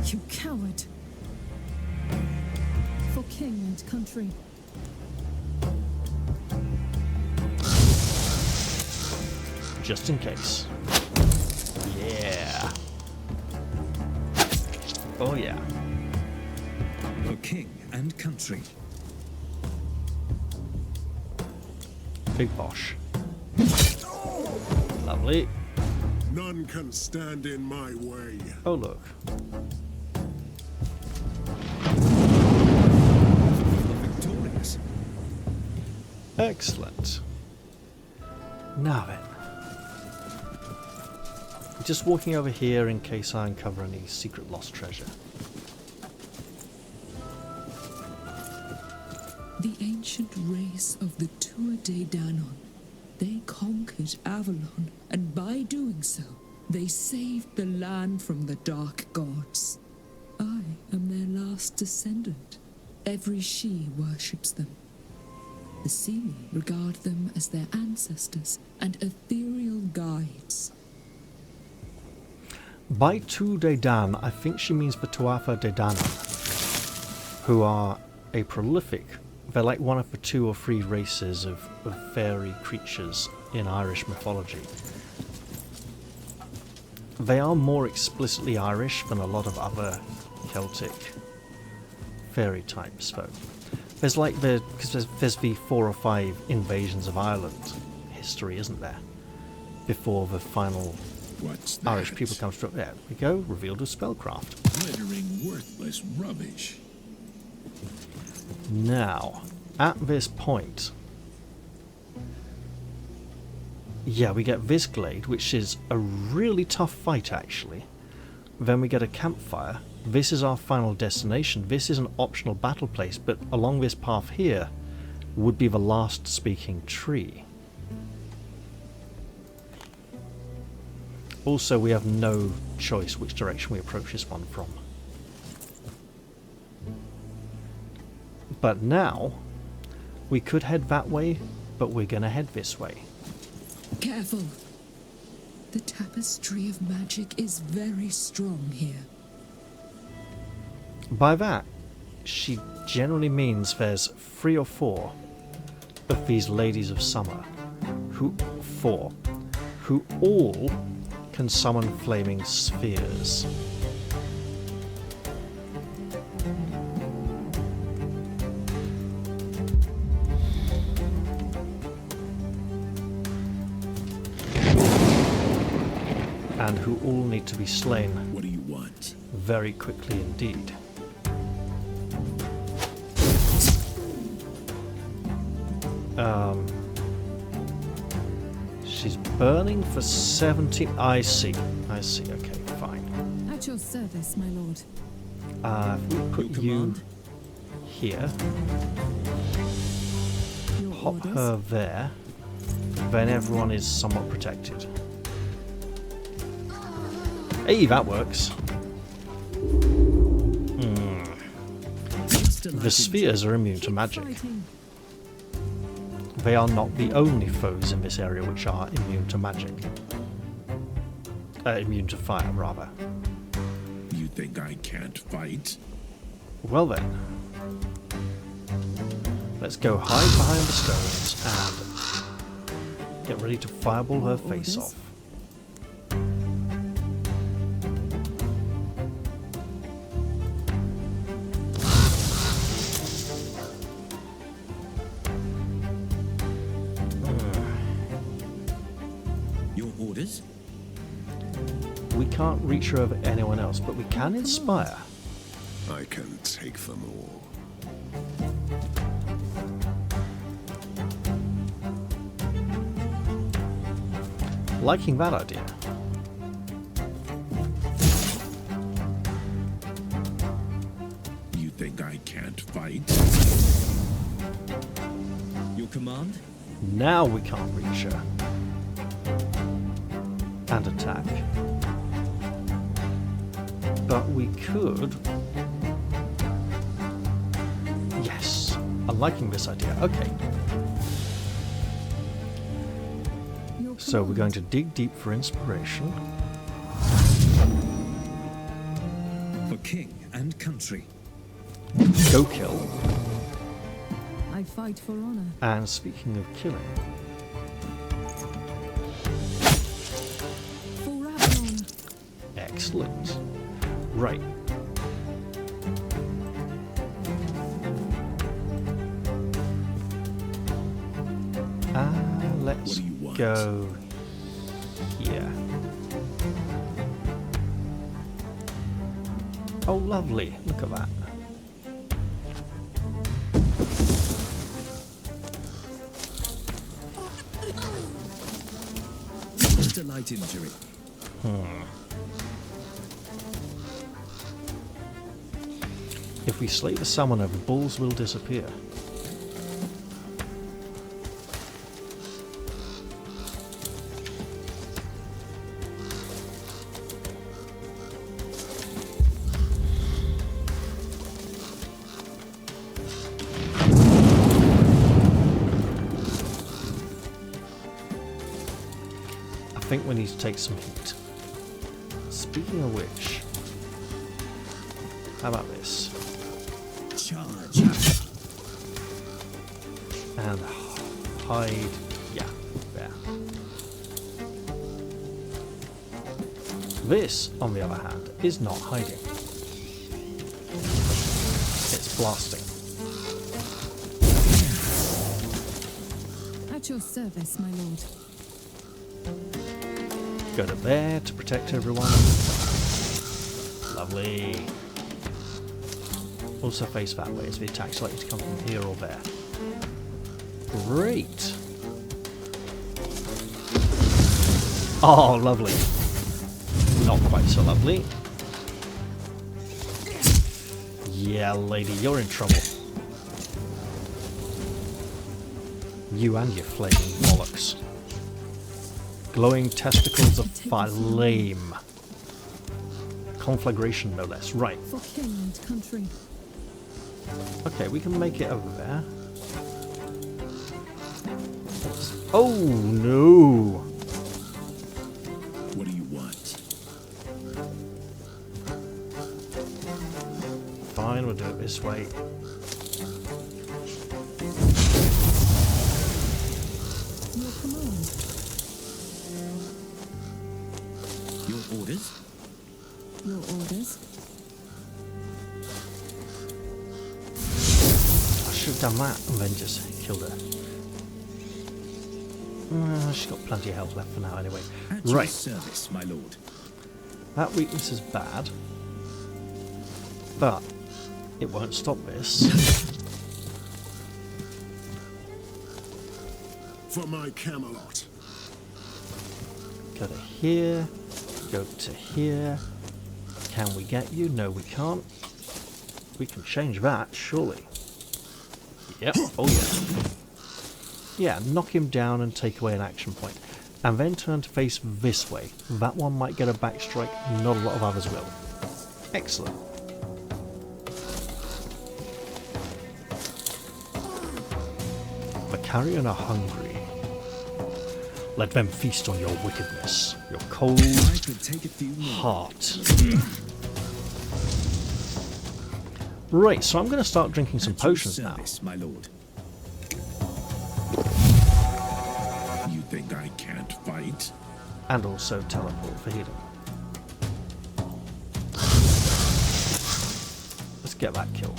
You coward. For king and country. Just in case. Yeah. Oh yeah. For king and country. Big bosh. Lovely. None can stand in my way. Oh look. Victorious. Excellent. Now then. Just walking over here in case I uncover any secret lost treasure. The ancient race of the Tuatha De Danann. They conquered Avalon, and by doing so, they saved the land from the dark gods. I am their last descendant. Every She worships them. The Seelie regard them as their ancestors and ethereal guides. By Tuatha De Dan, I think she means the Tuatha De Danann, who are a prolific. They're like one of the 2 or 3 races of fairy creatures in Irish mythology. They are more explicitly Irish than a lot of other Celtic fairy types, though. There's like because there's the 4 or 5 invasions of Ireland history, isn't there? Before the final What's that? Irish people comes through. There we go, revealed with spellcraft. Glittering, worthless rubbish. Now, at this point, yeah, we get this glade, which is a really tough fight, actually. Then we get a campfire. This is our final destination. This is an optional battle place, but along this path here would be the last speaking tree. Also, we have no choice which direction we approach this one from. But now, we could head that way, but we're gonna head this way. Careful! The tapestry of magic is very strong here. By that, she generally means there's 3 or 4 of these ladies of summer 4, who all can summon flaming spheres. And who all need to be slain What do you want? very quickly indeed. She's burning for 17. I see. Okay, fine. At your service, my lord. If we put Your you command? here, Your pop orders. her there, then everyone is somewhat protected. Hey, that works. The spheres are immune to Keep magic. fighting. They are not the only foes in this area which are immune to magic. Immune to fire, rather. You think I can't fight? Well then. Let's go hide behind the stones and get ready to fireball her face off. Your orders? We can't reach her over anyone else, but we can inspire. I can take them all. Liking that idea. You think I can't fight? Your command? Now we can't reach her. And attack. But we could... Yes. I'm liking this idea. Okay. Your So we're command. going to dig deep for inspiration. For king and country. Go kill. I fight for honor. And speaking of killing, For Avalon. excellent. Right. Let's What do you want? go here. Oh, lovely. Look at that. Just a light injury. If we slay the summoner, the balls will disappear. I think we need to take some heat. Speaking of which, how about this? Charge. And hide, yeah, there. This, on the other hand, is not hiding. It's blasting. At your service, my lord. Go to there to protect everyone. Lovely. Also face that way as the attack's likely to come from here or there. Great. Oh, lovely. Not quite so lovely. Yeah, lady, you're in trouble. You and your flaming bollocks. Glowing testicles of flame. Conflagration, no less. Right. For king and country. Okay, we can make it over there. Oh, no. What do you want? Fine, we'll do it this way. Your command. orders? Your orders? I should have done that and then just killed her. She's got plenty of health left for now anyway. At your Right, service, my lord. that weakness is bad, but it won't stop this. For my Camelot. Go to here, go to here. Can we get you? No, we can't. We can change that, surely. Yep, oh yeah. Yeah, knock him down and take away an action point. And then turn to face this way. That one might get a backstrike, not a lot of others will. Excellent. The carrion are hungry. Let them feast on your wickedness, your cold I could take a few more. heart. Right, so I'm going to start drinking some At your potions now. service, my lord. You think I can't fight? And also teleport for healing. Let's get that kill.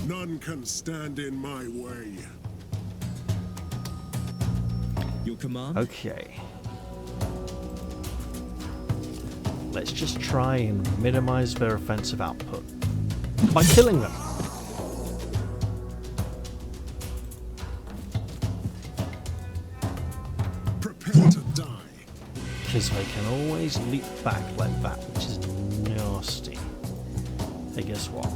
None can stand in my way. Your command? Okay. Let's just try and minimize their offensive output by killing them. Prepare to die. Because they can always leap back like that, which is nasty. Hey, guess what?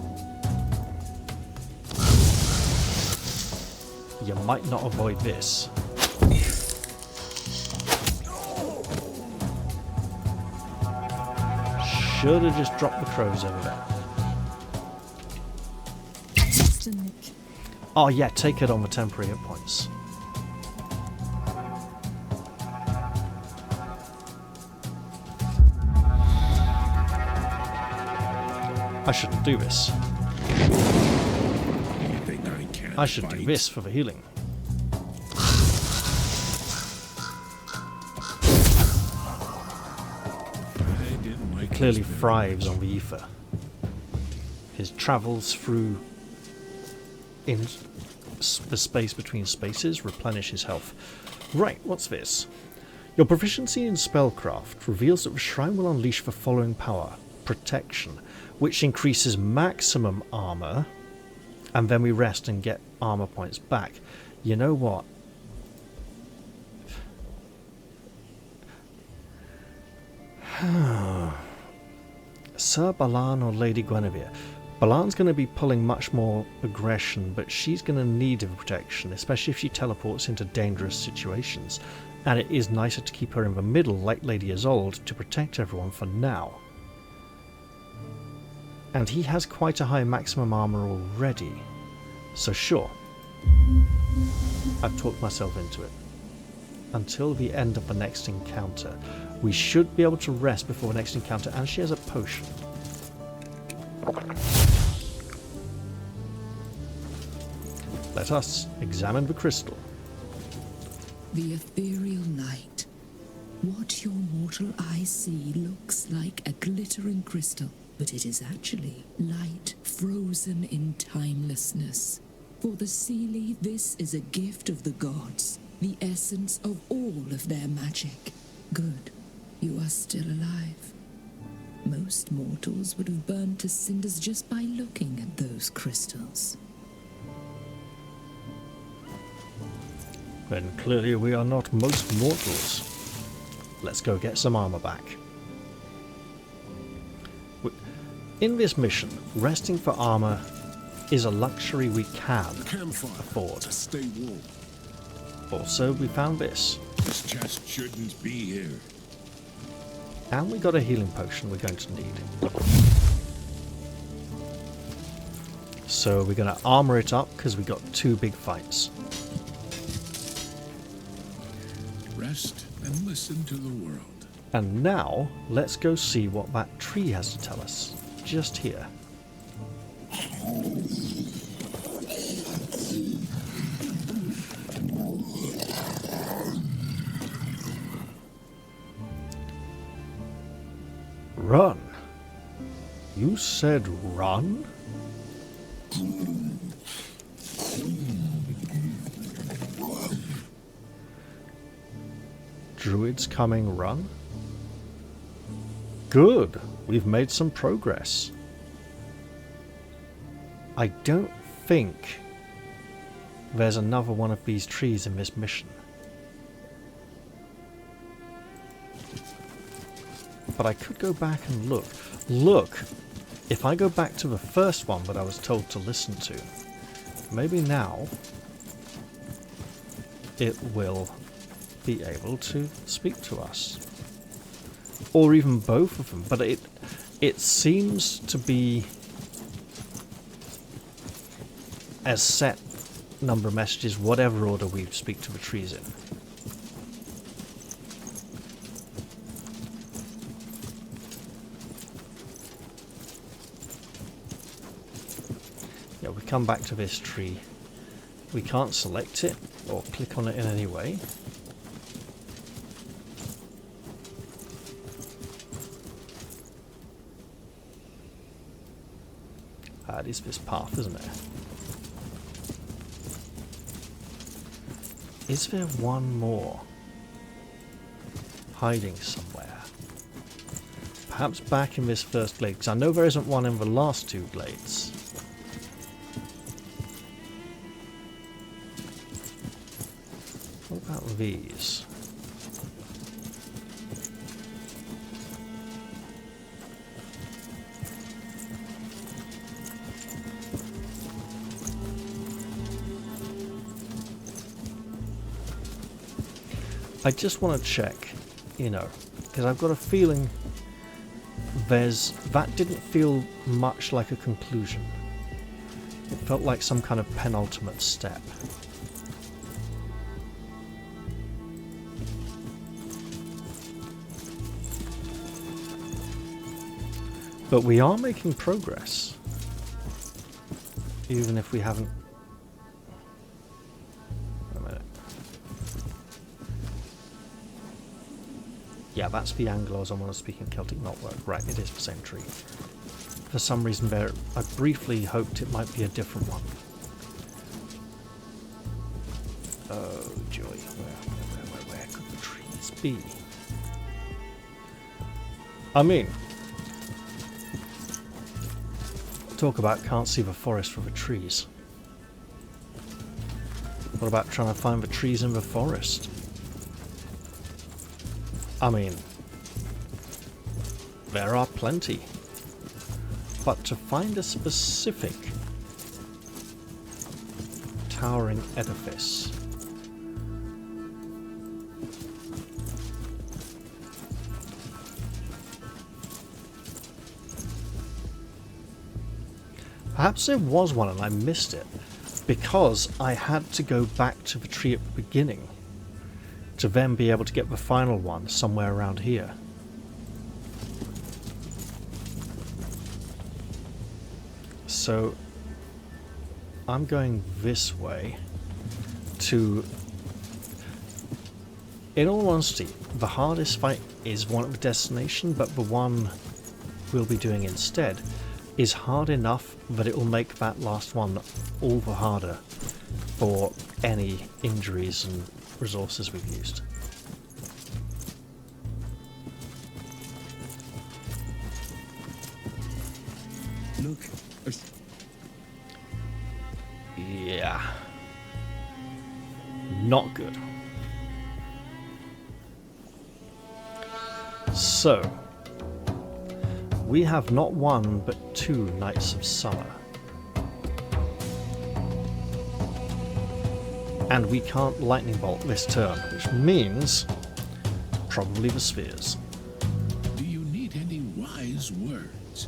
You might not avoid this. Should have just dropped the crows over there. Just a nick. Oh yeah, take it on the temporary hit points. I shouldn't do this. You think I can't I should fight? do this for the healing. I didn't like Clearly this very thrives much. on the ether. His travels through in the space between spaces replenish his health. Right, what's this? Your proficiency in spellcraft reveals that the shrine will unleash the following power: protection, which increases maximum armor, and then we rest and get armor points back. You know what? Sir Balan or Lady Guinevere? Balan's going to be pulling much more aggression, but she's going to need the protection, especially if she teleports into dangerous situations. And it is nicer to keep her in the middle, like Lady Isolde, to protect everyone for now. And he has quite a high maximum armor already. So sure. I've talked myself into it. Until the end of the next encounter. We should be able to rest before the next encounter, and she has a potion. Let us examine the crystal. The ethereal light. What your mortal eyes see looks like a glittering crystal, but it is actually light frozen in timelessness. For the Seelie, this is a gift of the gods, the essence of all of their magic. Good, you are still alive. Most mortals would have burned to cinders just by looking at those crystals. Then clearly we are not most mortals. Let's go get some armor back. In this mission, resting for armor is a luxury we can Campfire afford. to stay warm. Also, we found this. This chest shouldn't be here. And we got a healing potion we're going to need. So we're going to armor it up because we got 2 big fights. Rest and listen to the world. And now, let's go see what that tree has to tell us. Just here. Run? You said run? Druids coming, run? Good, we've made some progress. I don't think there's another one of these trees in this mission. But I could go back and look. Look! If I go back to the first one that I was told to listen to, maybe now it will be able to speak to us. Or even both of them. But it seems to be a set number of messages, whatever order we speak to the trees in. Yeah, we come back to this tree. We can't select it or click on it in any way. It is this path, isn't it? Is there one more hiding somewhere? Perhaps back in this first glade, because I know there isn't one in the last two glades. What about these? I just want to check, you know, because I've got a feeling that didn't feel much like a conclusion. It felt like some kind of penultimate step. But we are making progress, even if we haven't. Yeah, that's the angle I was on when I was speaking Celtic knotwork. Right, it is the same tree. For some reason there, I briefly hoped it might be a different one. Oh joy, where could the trees be? I mean, talk about can't see the forest for the trees. What about trying to find the trees in the forest? I mean, there are plenty, but to find a specific towering edifice, perhaps there was one and I missed it because I had to go back to the tree at the beginning to then be able to get the final one somewhere around here. So I'm going this way to... In all honesty, the hardest fight is one at the destination, but the one we'll be doing instead is hard enough that it will make that last one all the harder for any injuries and resources we've used. Look. Yeah. Not good. So, we have not one but 2 Nights of Summer. And we can't lightning bolt this turn, which means probably the spheres. Do you need any wise words?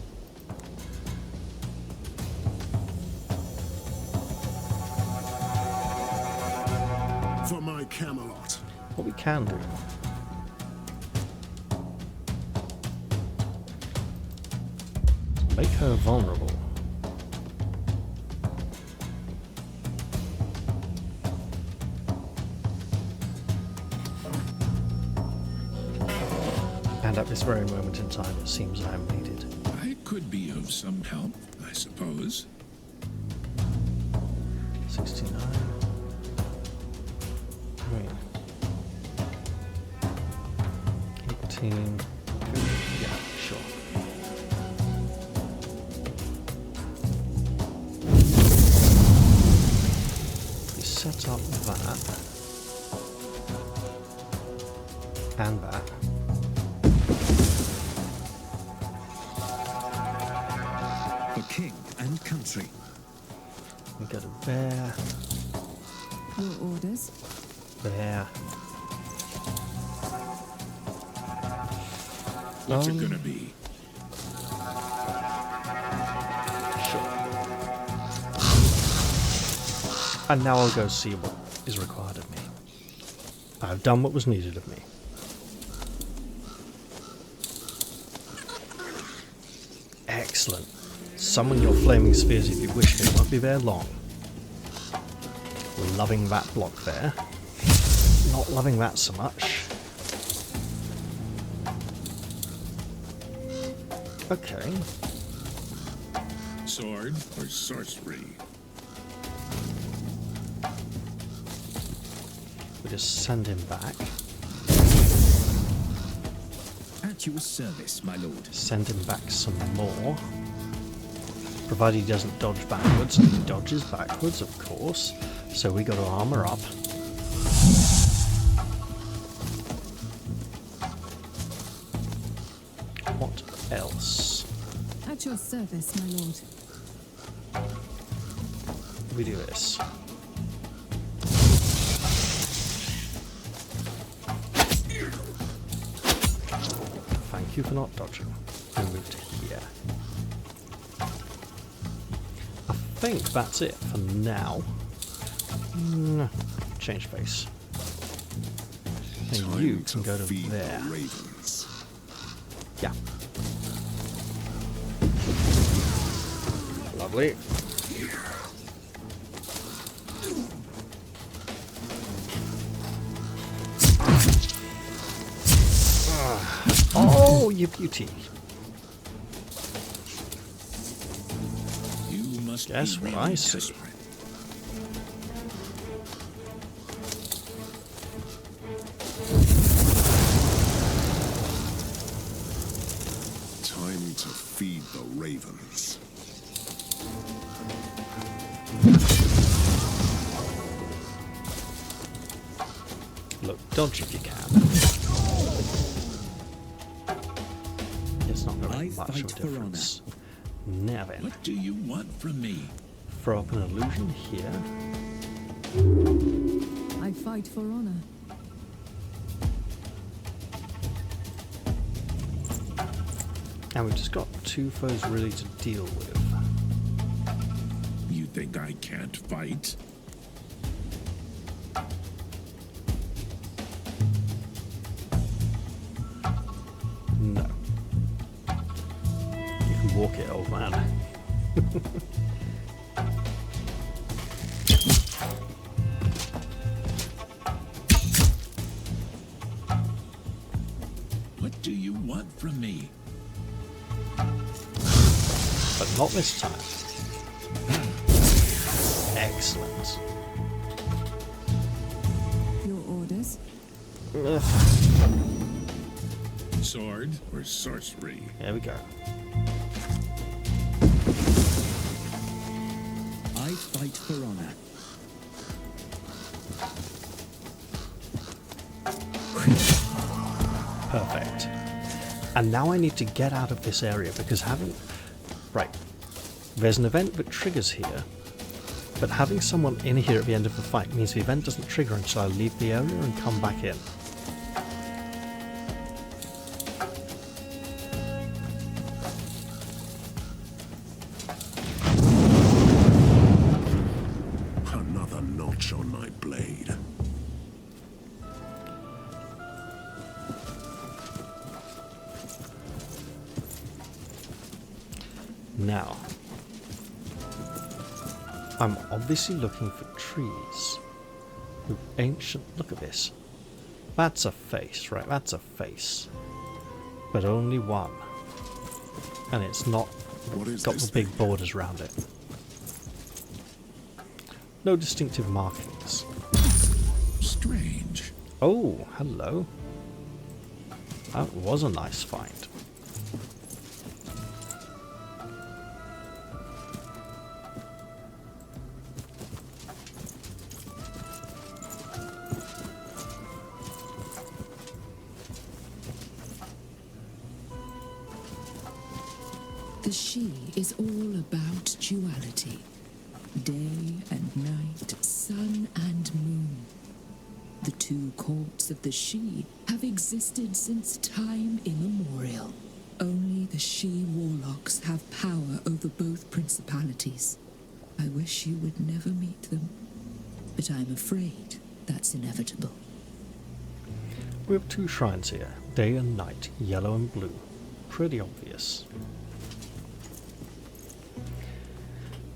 For my Camelot. What we can do. Make her vulnerable. And at this very moment in time, it seems I am needed. I could be of some help, I suppose. 69. Wait. 18. Yeah, sure. We set up that. And that. For king and country. We go to there, Your orders. there. What's it gonna be? Sure. And now I'll go see what is required of me. I've done what was needed of me. Excellent. Summon your flaming spheres if you wish, it won't be there long. Loving that block there. Not loving that so much. Okay. Sword or sorcery? We just send him back. At your service, my lord. Send him back some more. Provided he doesn't dodge backwards, and he dodges backwards, of course. So we got to armor up. What else? At your service, my lord. We do this. Thank you for not dodging. We move to here. I think that's it for now. Change face. And you can go to feed the there. ravens. Yeah. Lovely. Oh, you beauty. You must Guess be what really I see. desperate. Time to feed the ravens. Look, dodge if you can. It's not going to I make much of a fight for difference. Now then, What do you want from me? throw up an illusion here. I fight for honor. And we've just got two foes really to deal with. You think I can't fight? No. You can walk it, old man. What do you want from me? But not this time. Excellent. Your orders. Ugh. Sword or sorcery? There we go. I fight for honor. Perfect. And now I need to get out of this area because having... Right. There's an event that triggers here, but having someone in here at the end of the fight means the event doesn't trigger until I leave the area and come back in. Another notch on my blade. Now, I'm obviously looking for trees with ancient... Look at this. That's a face, right? That's a face. but only one. And it's not What is got this the big thing? borders around it. No distinctive markings. Strange. Oh, hello. That was a nice find. The she is all about duality. Day and night, sun and moon. The two courts of the she have existed since time immemorial. Only the she warlocks have power over both principalities. I wish you would never meet them, but I'm afraid that's inevitable. We have two shrines here, day and night, yellow and blue. Pretty obvious.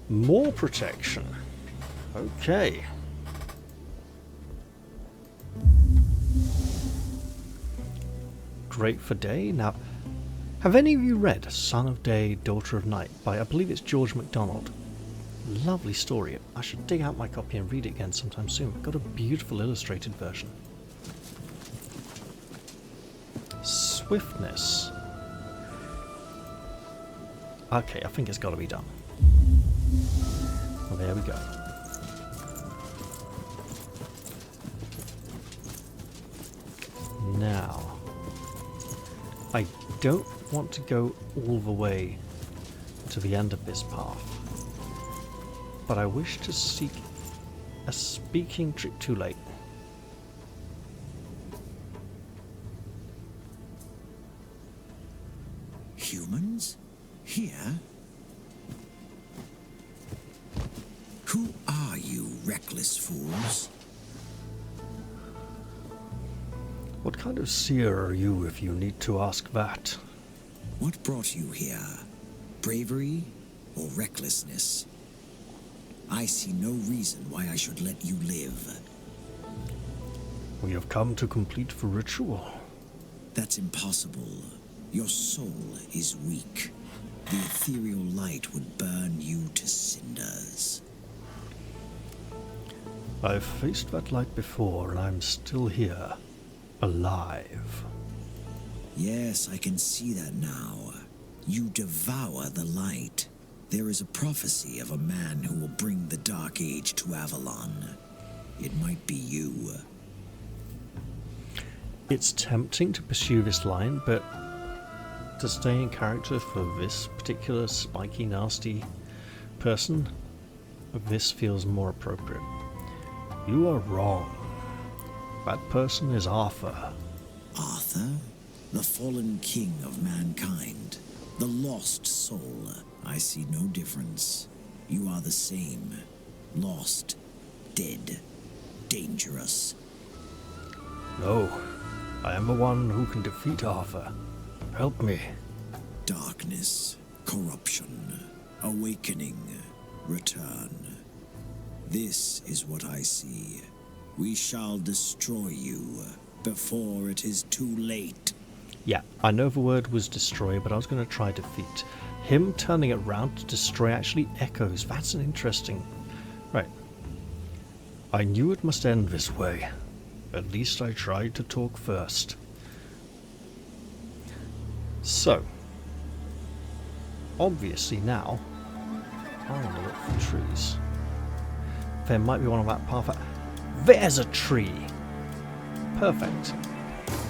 More protection. Okay. Great for day. Now, have any of you read Son of Day, Daughter of Night by, I believe it's George MacDonald? Lovely story. I should dig out my copy and read it again sometime soon. I've got a beautiful illustrated version. Swiftness. Okay, I think it's got to be done. Well, there we go. Now, I don't want to go all the way to the end of this path, but I wish to seek a speaking tree. Too late. Humans? Here? Who are you, reckless fools? What kind of seer are you, if you need to ask that? What brought you here? Bravery or recklessness? I see no reason why I should let you live. We have come to complete the ritual. That's impossible. Your soul is weak. The ethereal light would burn you to cinders. I've faced that light before, and I'm still here, alive. Yes, I can see that now. You devour the light. There is a prophecy of a man who will bring the Dark Age to Avalon. It might be you. It's tempting to pursue this line, but to stay in character for this particular spiky, nasty person, this feels more appropriate. You are wrong. That person is Arthur. Arthur? The fallen king of mankind. The lost soul. I see no difference. You are the same. Lost. Dead. Dangerous. No, I am the one who can defeat Arthur. Help me. Darkness. Corruption. Awakening. Return. This is what I see. We shall destroy you before it is too late. Yeah, I know the word was destroy, but I was going to try defeat. Him turning it round to destroy actually echoes. That's an interesting... Right. I knew it must end this way. At least I tried to talk first. So, obviously now, I want to look for trees. There might be one on that path. There's a tree! Perfect.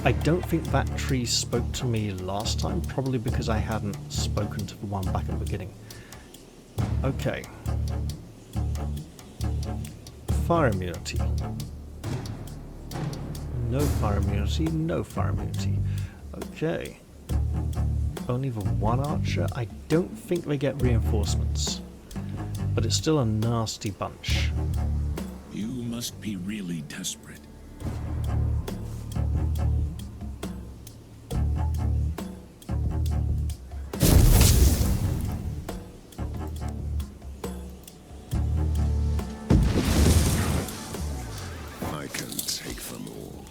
I don't think that tree spoke to me last time, probably because I hadn't spoken to the one back at the beginning. Okay. Fire immunity. No fire immunity, no fire immunity. Okay. Only the one archer. I don't think they get reinforcements. But it's still a nasty bunch. You must be really desperate. I can take them all.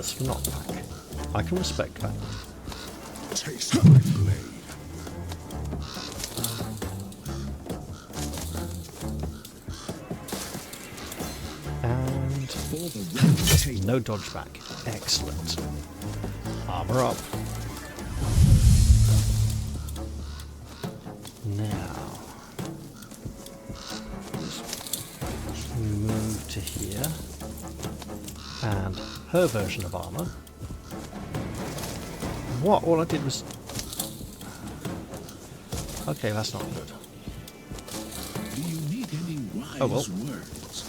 Pierce for knockback. I can respect that. Taste my blade. And no dodge back. Excellent. Armor up. Now, let's move to here. And her version of armor. What? All I did was... Okay, that's not good. Do you need any wise Oh, well. words?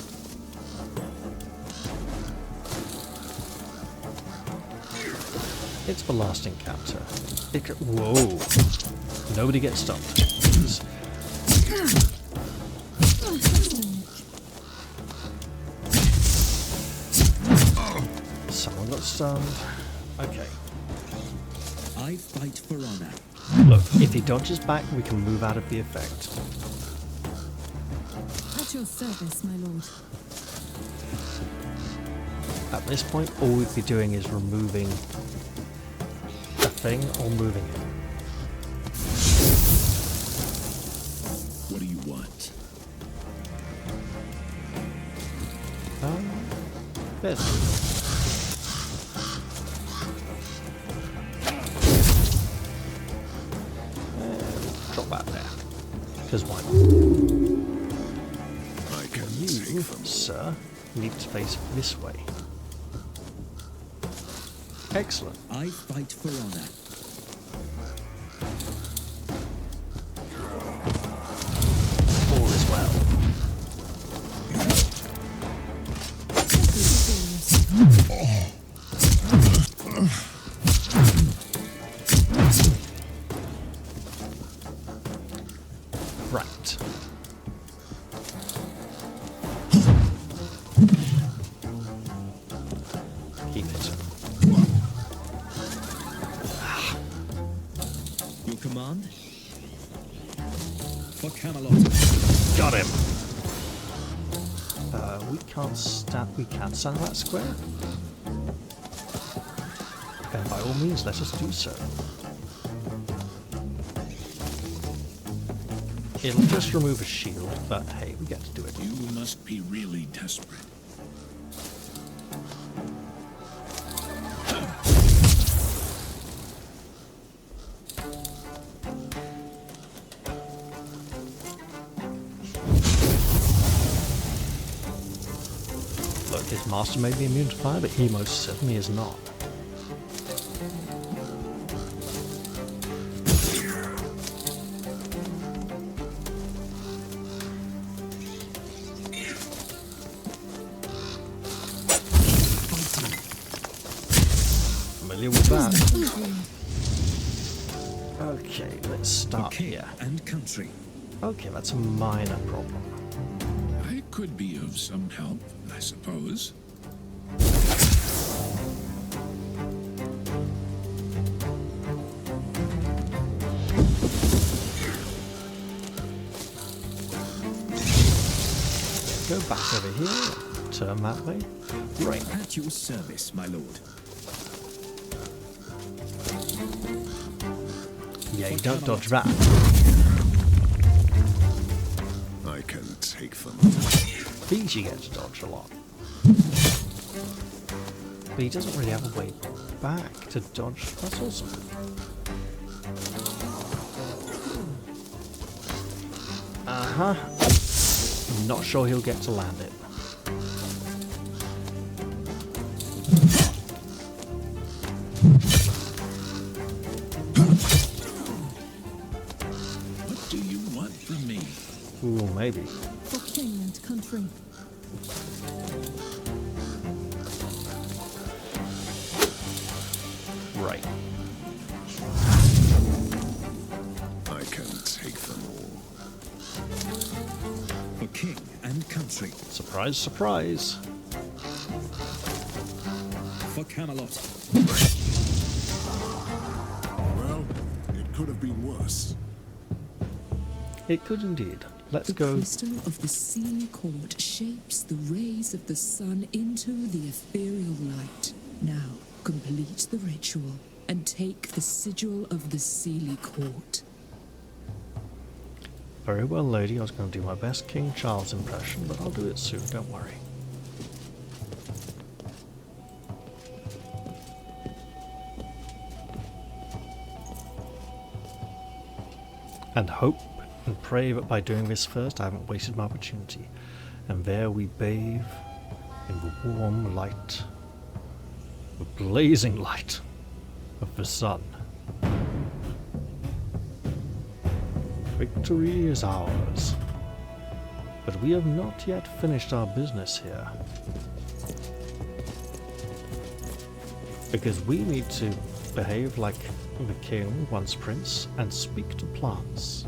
It's the last encounter. Whoa! Nobody gets stunned. Please. Someone got stunned. Okay. I fight for honor. Look, if he dodges back, we can move out of the effect. At your service, my lord. At this point, all we'd be doing is removing a thing or moving it. What do you want? There's drop that there. Because why not? I can You, take them. sir, need to face this way. Excellent. I fight for honor. All is well. Right. Keep it. Your command? For Camelot. Got him. We can't stand. We can stand that square. And by all means, let us do so. It'll just remove a shield, but hey, we get to do it. You must be really desperate. Look, his master may be immune to fire, but he most certainly is not. Familiar with that. Okay, let's start King here. and country. Okay, that's a minor problem. I could be of some help, I suppose. Go back over here, turn that way. Right. At your service, my lord. Yeah, you don't dodge that. I can take them. These you get to dodge a lot. But he doesn't really have a way back to dodge. That's awesome. Uh-huh. Not sure he'll get to land it. What do you want from me? Ooh, maybe. For king and country. Right. I can take them all. For king and country. Surprise, surprise. For Camelot. Well, it could have been worse. It could indeed. Let's The go. crystal of the sea court shapes the rays of the sun into the ethereal light. Now, complete the ritual and take the sigil of the Sealy Court. Very well, lady. I was going to do my best King Charles impression, but I'll do it soon, don't worry. And hope and pray that by doing this first I haven't wasted my opportunity. And there we bathe in the warm light, the blazing light of the sun. Victory is ours. But we have not yet finished our business here. Because we need to behave like the king, once prince, and speak to plants.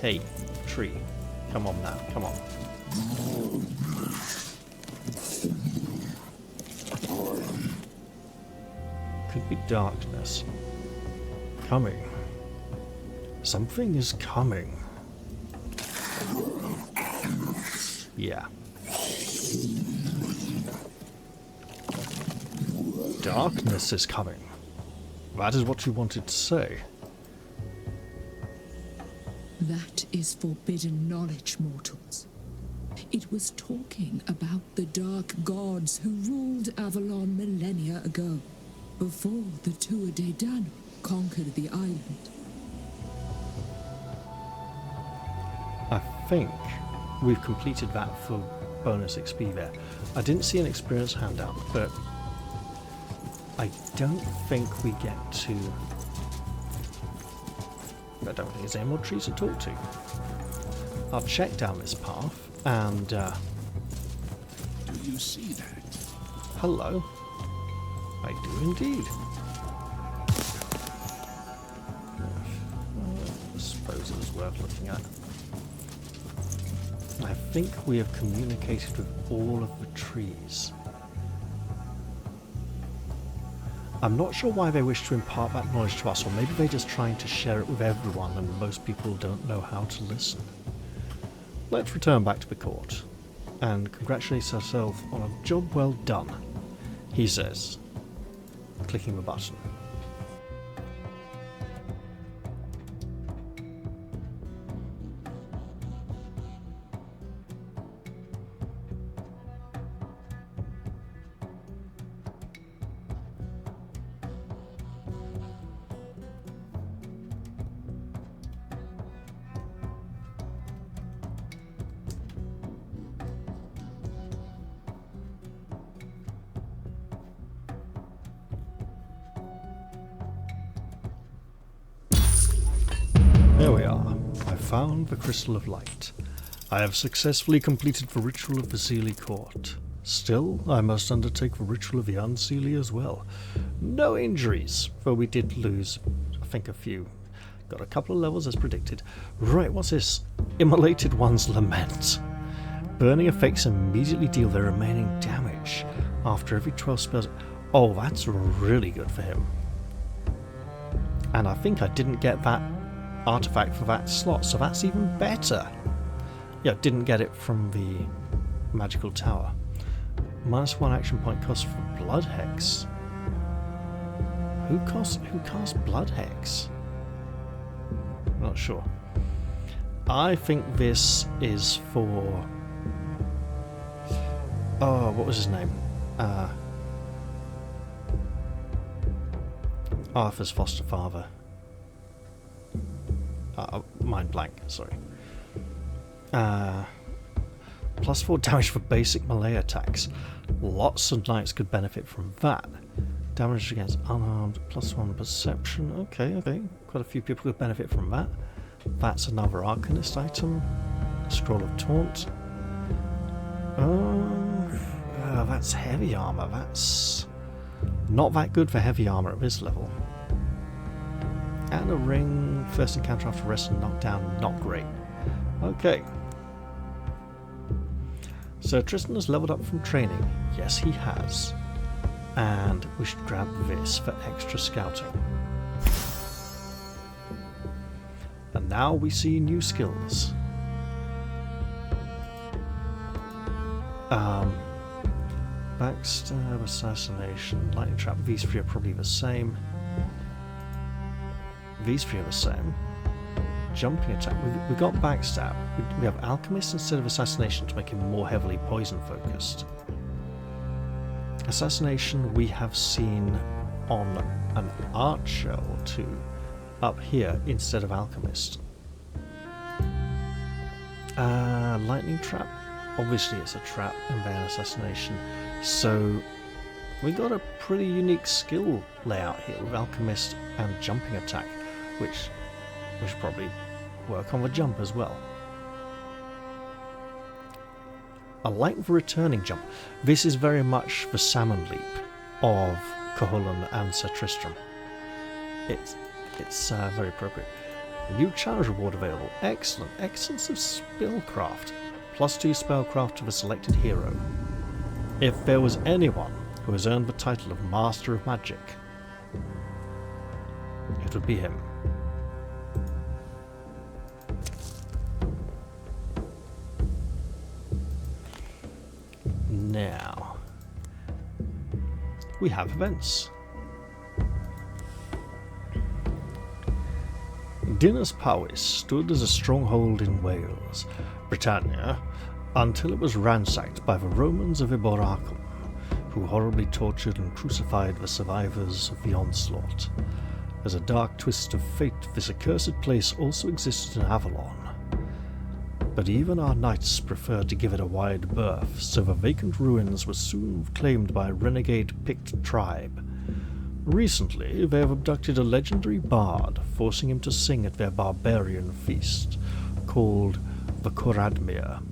Hey, tree. Come on now, come on. Could be darkness. Coming. Something is coming. Yeah. Darkness is coming. That is what you wanted to say. That is forbidden knowledge, mortals. It was talking about the dark gods who ruled Avalon millennia ago, before the Tuatha De Danann conquered the island. I think we've completed that for bonus XP there. I didn't see an experience handout, but I don't think we get to... I don't think there's any more trees to talk to. I'll check down this path and... Do you see that? Hello. I do indeed. I suppose it was worth looking at. I think we have communicated with all of the trees. I'm not sure why they wish to impart that knowledge to us, or maybe they're just trying to share it with everyone and most people don't know how to listen. Let's return back to the court and congratulate ourselves on a job well done, he says, clicking the button. There we are. I found the Crystal of Light. I have successfully completed the ritual of the Sealy Court. Still, I must undertake the ritual of the Unsealy as well. No injuries, though we did lose, I think, a few. Got a couple of levels as predicted. Right, what's this? Immolated One's Lament. Burning effects immediately deal their remaining damage after every 12 spells. Oh, that's really good for him. And I think I didn't get that artifact for that slot, so that's even better. Yeah, didn't get it from the magical tower. -1 action point cost for Blood Hex. Who cast Blood Hex? I'm not sure. I think this is for... Oh, what was his name? Arthur's foster father. Mind blank, sorry. +4 damage for basic melee attacks. Lots of knights could benefit from that. Damage against unarmed, +1 perception. Okay. Quite a few people could benefit from that. That's another Arcanist item. Scroll of Taunt. That's heavy armor. That's not that good for heavy armor at this level. And a ring, first encounter after rest and knockdown, not great. Okay. So Tristan has leveled up from training. Yes, he has. And we should grab this for extra scouting. And now we see new skills. backstab, assassination, lightning trap, V3 are probably the same. V3 are the same. Jumping attack. We got backstab. We have alchemist instead of assassination to make him more heavily poison focused. Assassination we have seen on an archer or two up here instead of alchemist. Lightning trap. Obviously it's a trap and then assassination. So we got a pretty unique skill layout here with alchemist and jumping attack, which we should probably work on the jump as well. I like the returning jump. This is very much the salmon leap of Cuchulainn and Sir Tristram. It's very appropriate. New challenge reward available. Excellent. Excellence of spellcraft. +2 spellcraft to the selected hero. If there was anyone who has earned the title of Master of Magic, it would be him. Now, we have events. Dinas Powys stood as a stronghold in Wales, Britannia, until it was ransacked by the Romans of Iboracum, who horribly tortured and crucified the survivors of the onslaught. As a dark twist of fate, this accursed place also existed in Avalon. But even our knights preferred to give it a wide berth, so the vacant ruins were soon claimed by a renegade Pict tribe. Recently, they have abducted a legendary bard, forcing him to sing at their barbarian feast, called the Coradmere.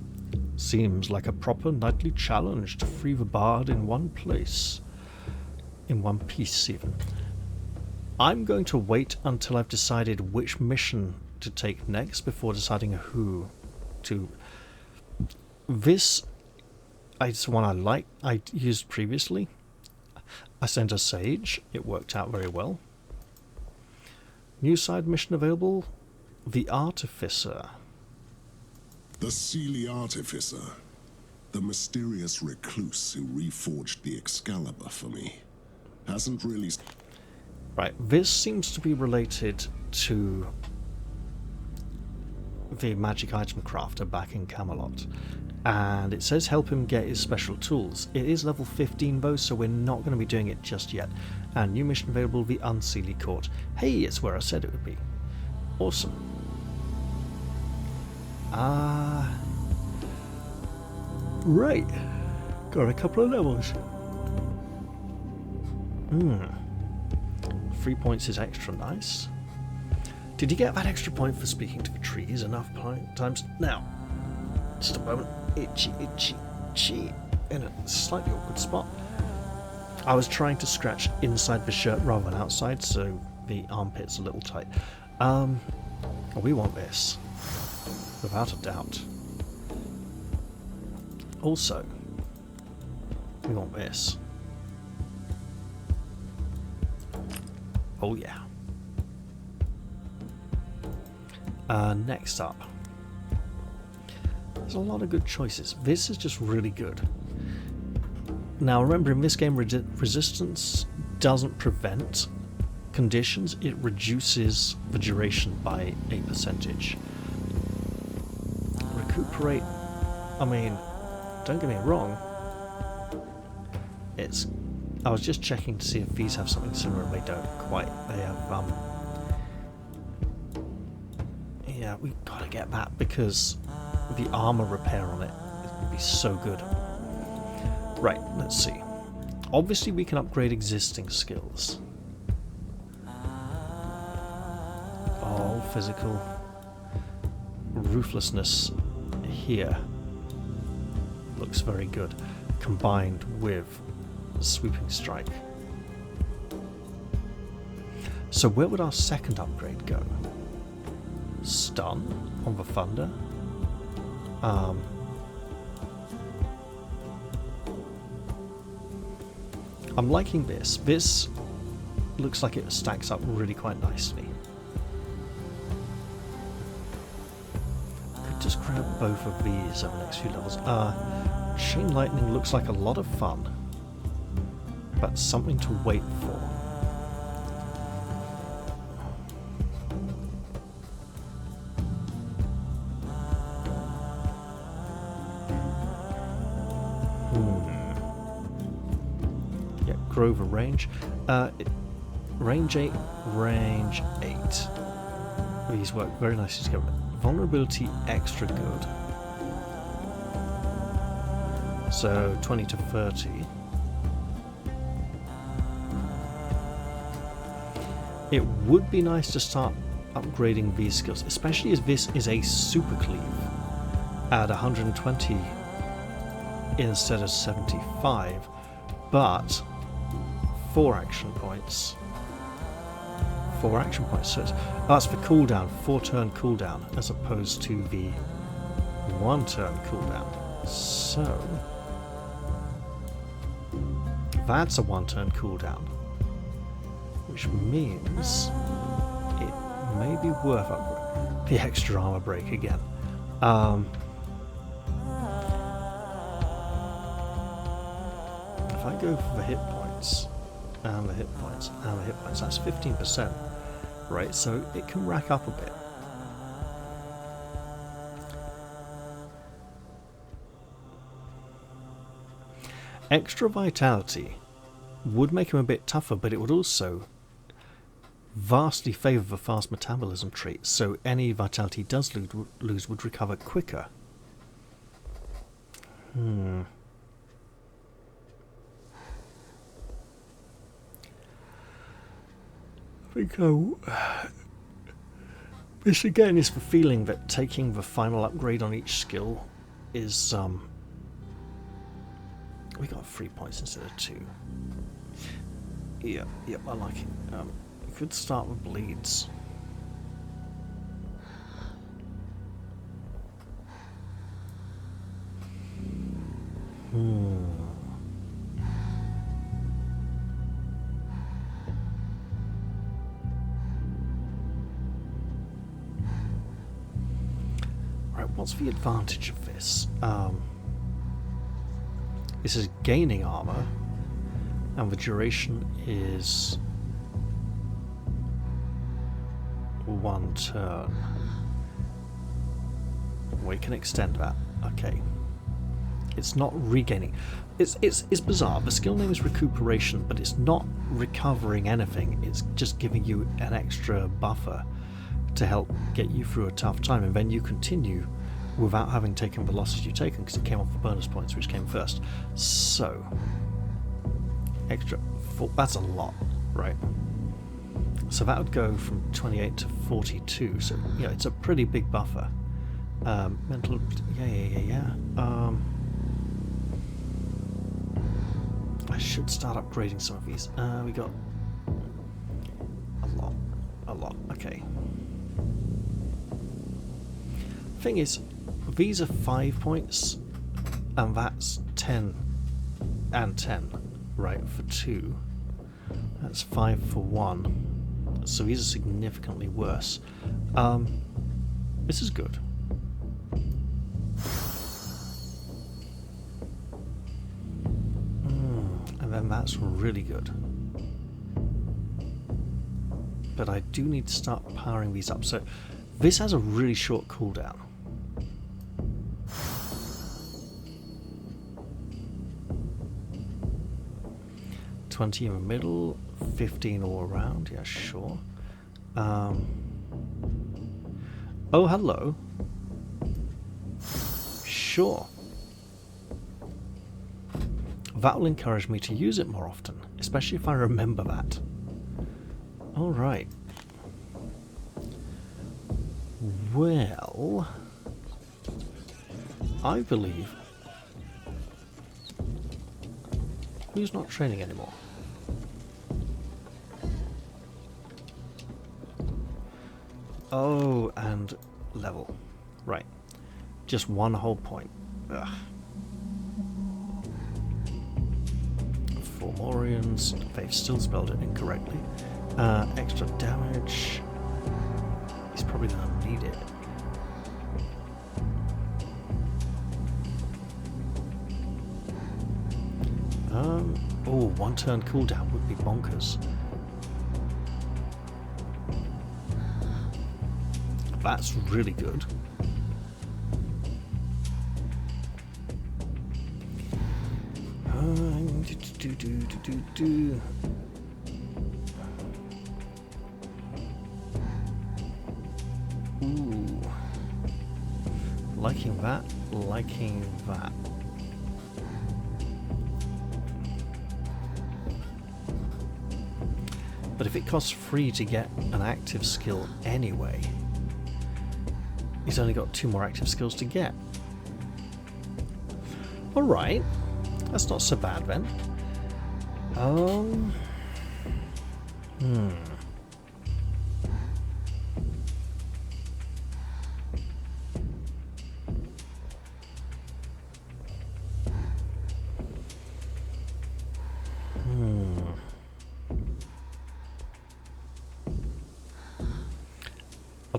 Seems like a proper knightly challenge to free the bard in one place. In one piece, even. I'm going to wait until I've decided which mission to take next before deciding who to... This is one I used previously. I sent a sage. It worked out very well. New side mission available. The Artificer. The Seelie Artificer. The mysterious recluse who reforged the Excalibur for me. Hasn't really... Right, this seems to be related to the magic item crafter back in Camelot. And it says help him get his special tools. It is level 15 though, so we're not going to be doing it just yet. And new mission available, the Unseelie Court. Hey, it's where I said it would be. Awesome. Right. Got a couple of levels. 3 points is extra nice. Did you get that extra point for speaking to the trees enough times? Now, just a moment. Itchy, itchy, itchy. In a slightly awkward spot. I was trying to scratch inside the shirt rather than outside, so the armpit's a little tight. We want this. Without a doubt. Also, we want this. Oh yeah. Next up. There's a lot of good choices. This is just really good. Now remember, in this game, resistance doesn't prevent conditions, it reduces the duration by a percentage. Recuperate, I mean, don't get me wrong, I was just checking to see if these have something similar, and they don't quite. They have, yeah, we gotta get that because the armor repair on it would be so good. Right, let's see. Obviously we can upgrade existing skills. All physical ruthlessness here looks very good, combined with sweeping strike. So where would our second upgrade go? Stun on the thunder. I'm liking this. This looks like it stacks up really quite nicely. Could just grab both of these over the next few levels. Chain lightning looks like a lot of fun. but something to wait for. Yeah, Grover range. Range 8, range 8. These work very nicely together. Vulnerability extra good. So 20 to 30. It would be nice to start upgrading these skills, especially as this is a super cleave at 120 instead of 75, but 4 action points. 4 action points, so that's for cooldown, 4 turn cooldown, as opposed to the 1 turn cooldown. So that's a 1 turn cooldown, which means it may be worth the extra armor break again. If I go for the hit points, and the hit points, and the hit points, that's 15%, right? So it can rack up a bit. Extra vitality would make him a bit tougher, but it would also vastly favour the fast metabolism trait, so any vitality he does lose would recover quicker. I think this again is the feeling that taking the final upgrade on each skill is we got 3 points instead of 2. Yep, I like it. We could start with bleeds. Right, what's the advantage of this? This is gaining armor, and the duration is 1 turn. We can extend that. Okay. It's not regaining. It's bizarre. The skill name is recuperation, but it's not recovering anything. It's just giving you an extra buffer to help get you through a tough time, and then you continue without having taken the losses you've taken, because it came off the bonus points, which came first. So, extra 4, that's a lot, right? So that would go from 28 to 42, so yeah, it's a pretty big buffer. Mental, yeah. I should start upgrading some of these. We got a lot, okay. Thing is, these are 5 points, and that's 10 and 10, right, for 2. That's 5 for 1. So these are significantly worse. This is good. And then that's really good. But I do need to start powering these up. So this has a really short cooldown. $20 in the middle, 15 all around, yeah, sure. Oh, hello. Sure. That will encourage me to use it more often, especially if I remember that. Alright. Well, I believe... Who's not training anymore? Oh, and level. Right. Just 1 whole point. Ugh. Formorians. They've still spelled it incorrectly. Extra damage. He's probably going to need it. Oh. one turn cooldown would be bonkers. That's really good. Ooh. Liking that, liking that. But if it costs 3 to get an active skill anyway, he's only got 2 more active skills to get. Alright, that's not so bad then. I'll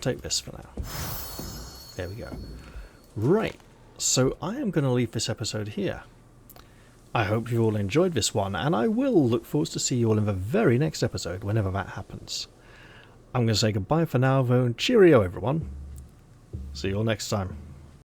take this for now. There we go. Right, so I am going to leave this episode here. I hope you all enjoyed this one, and I will look forward to see you all in the very next episode, whenever that happens. I'm going to say goodbye for now, though, and cheerio everyone. See you all next time.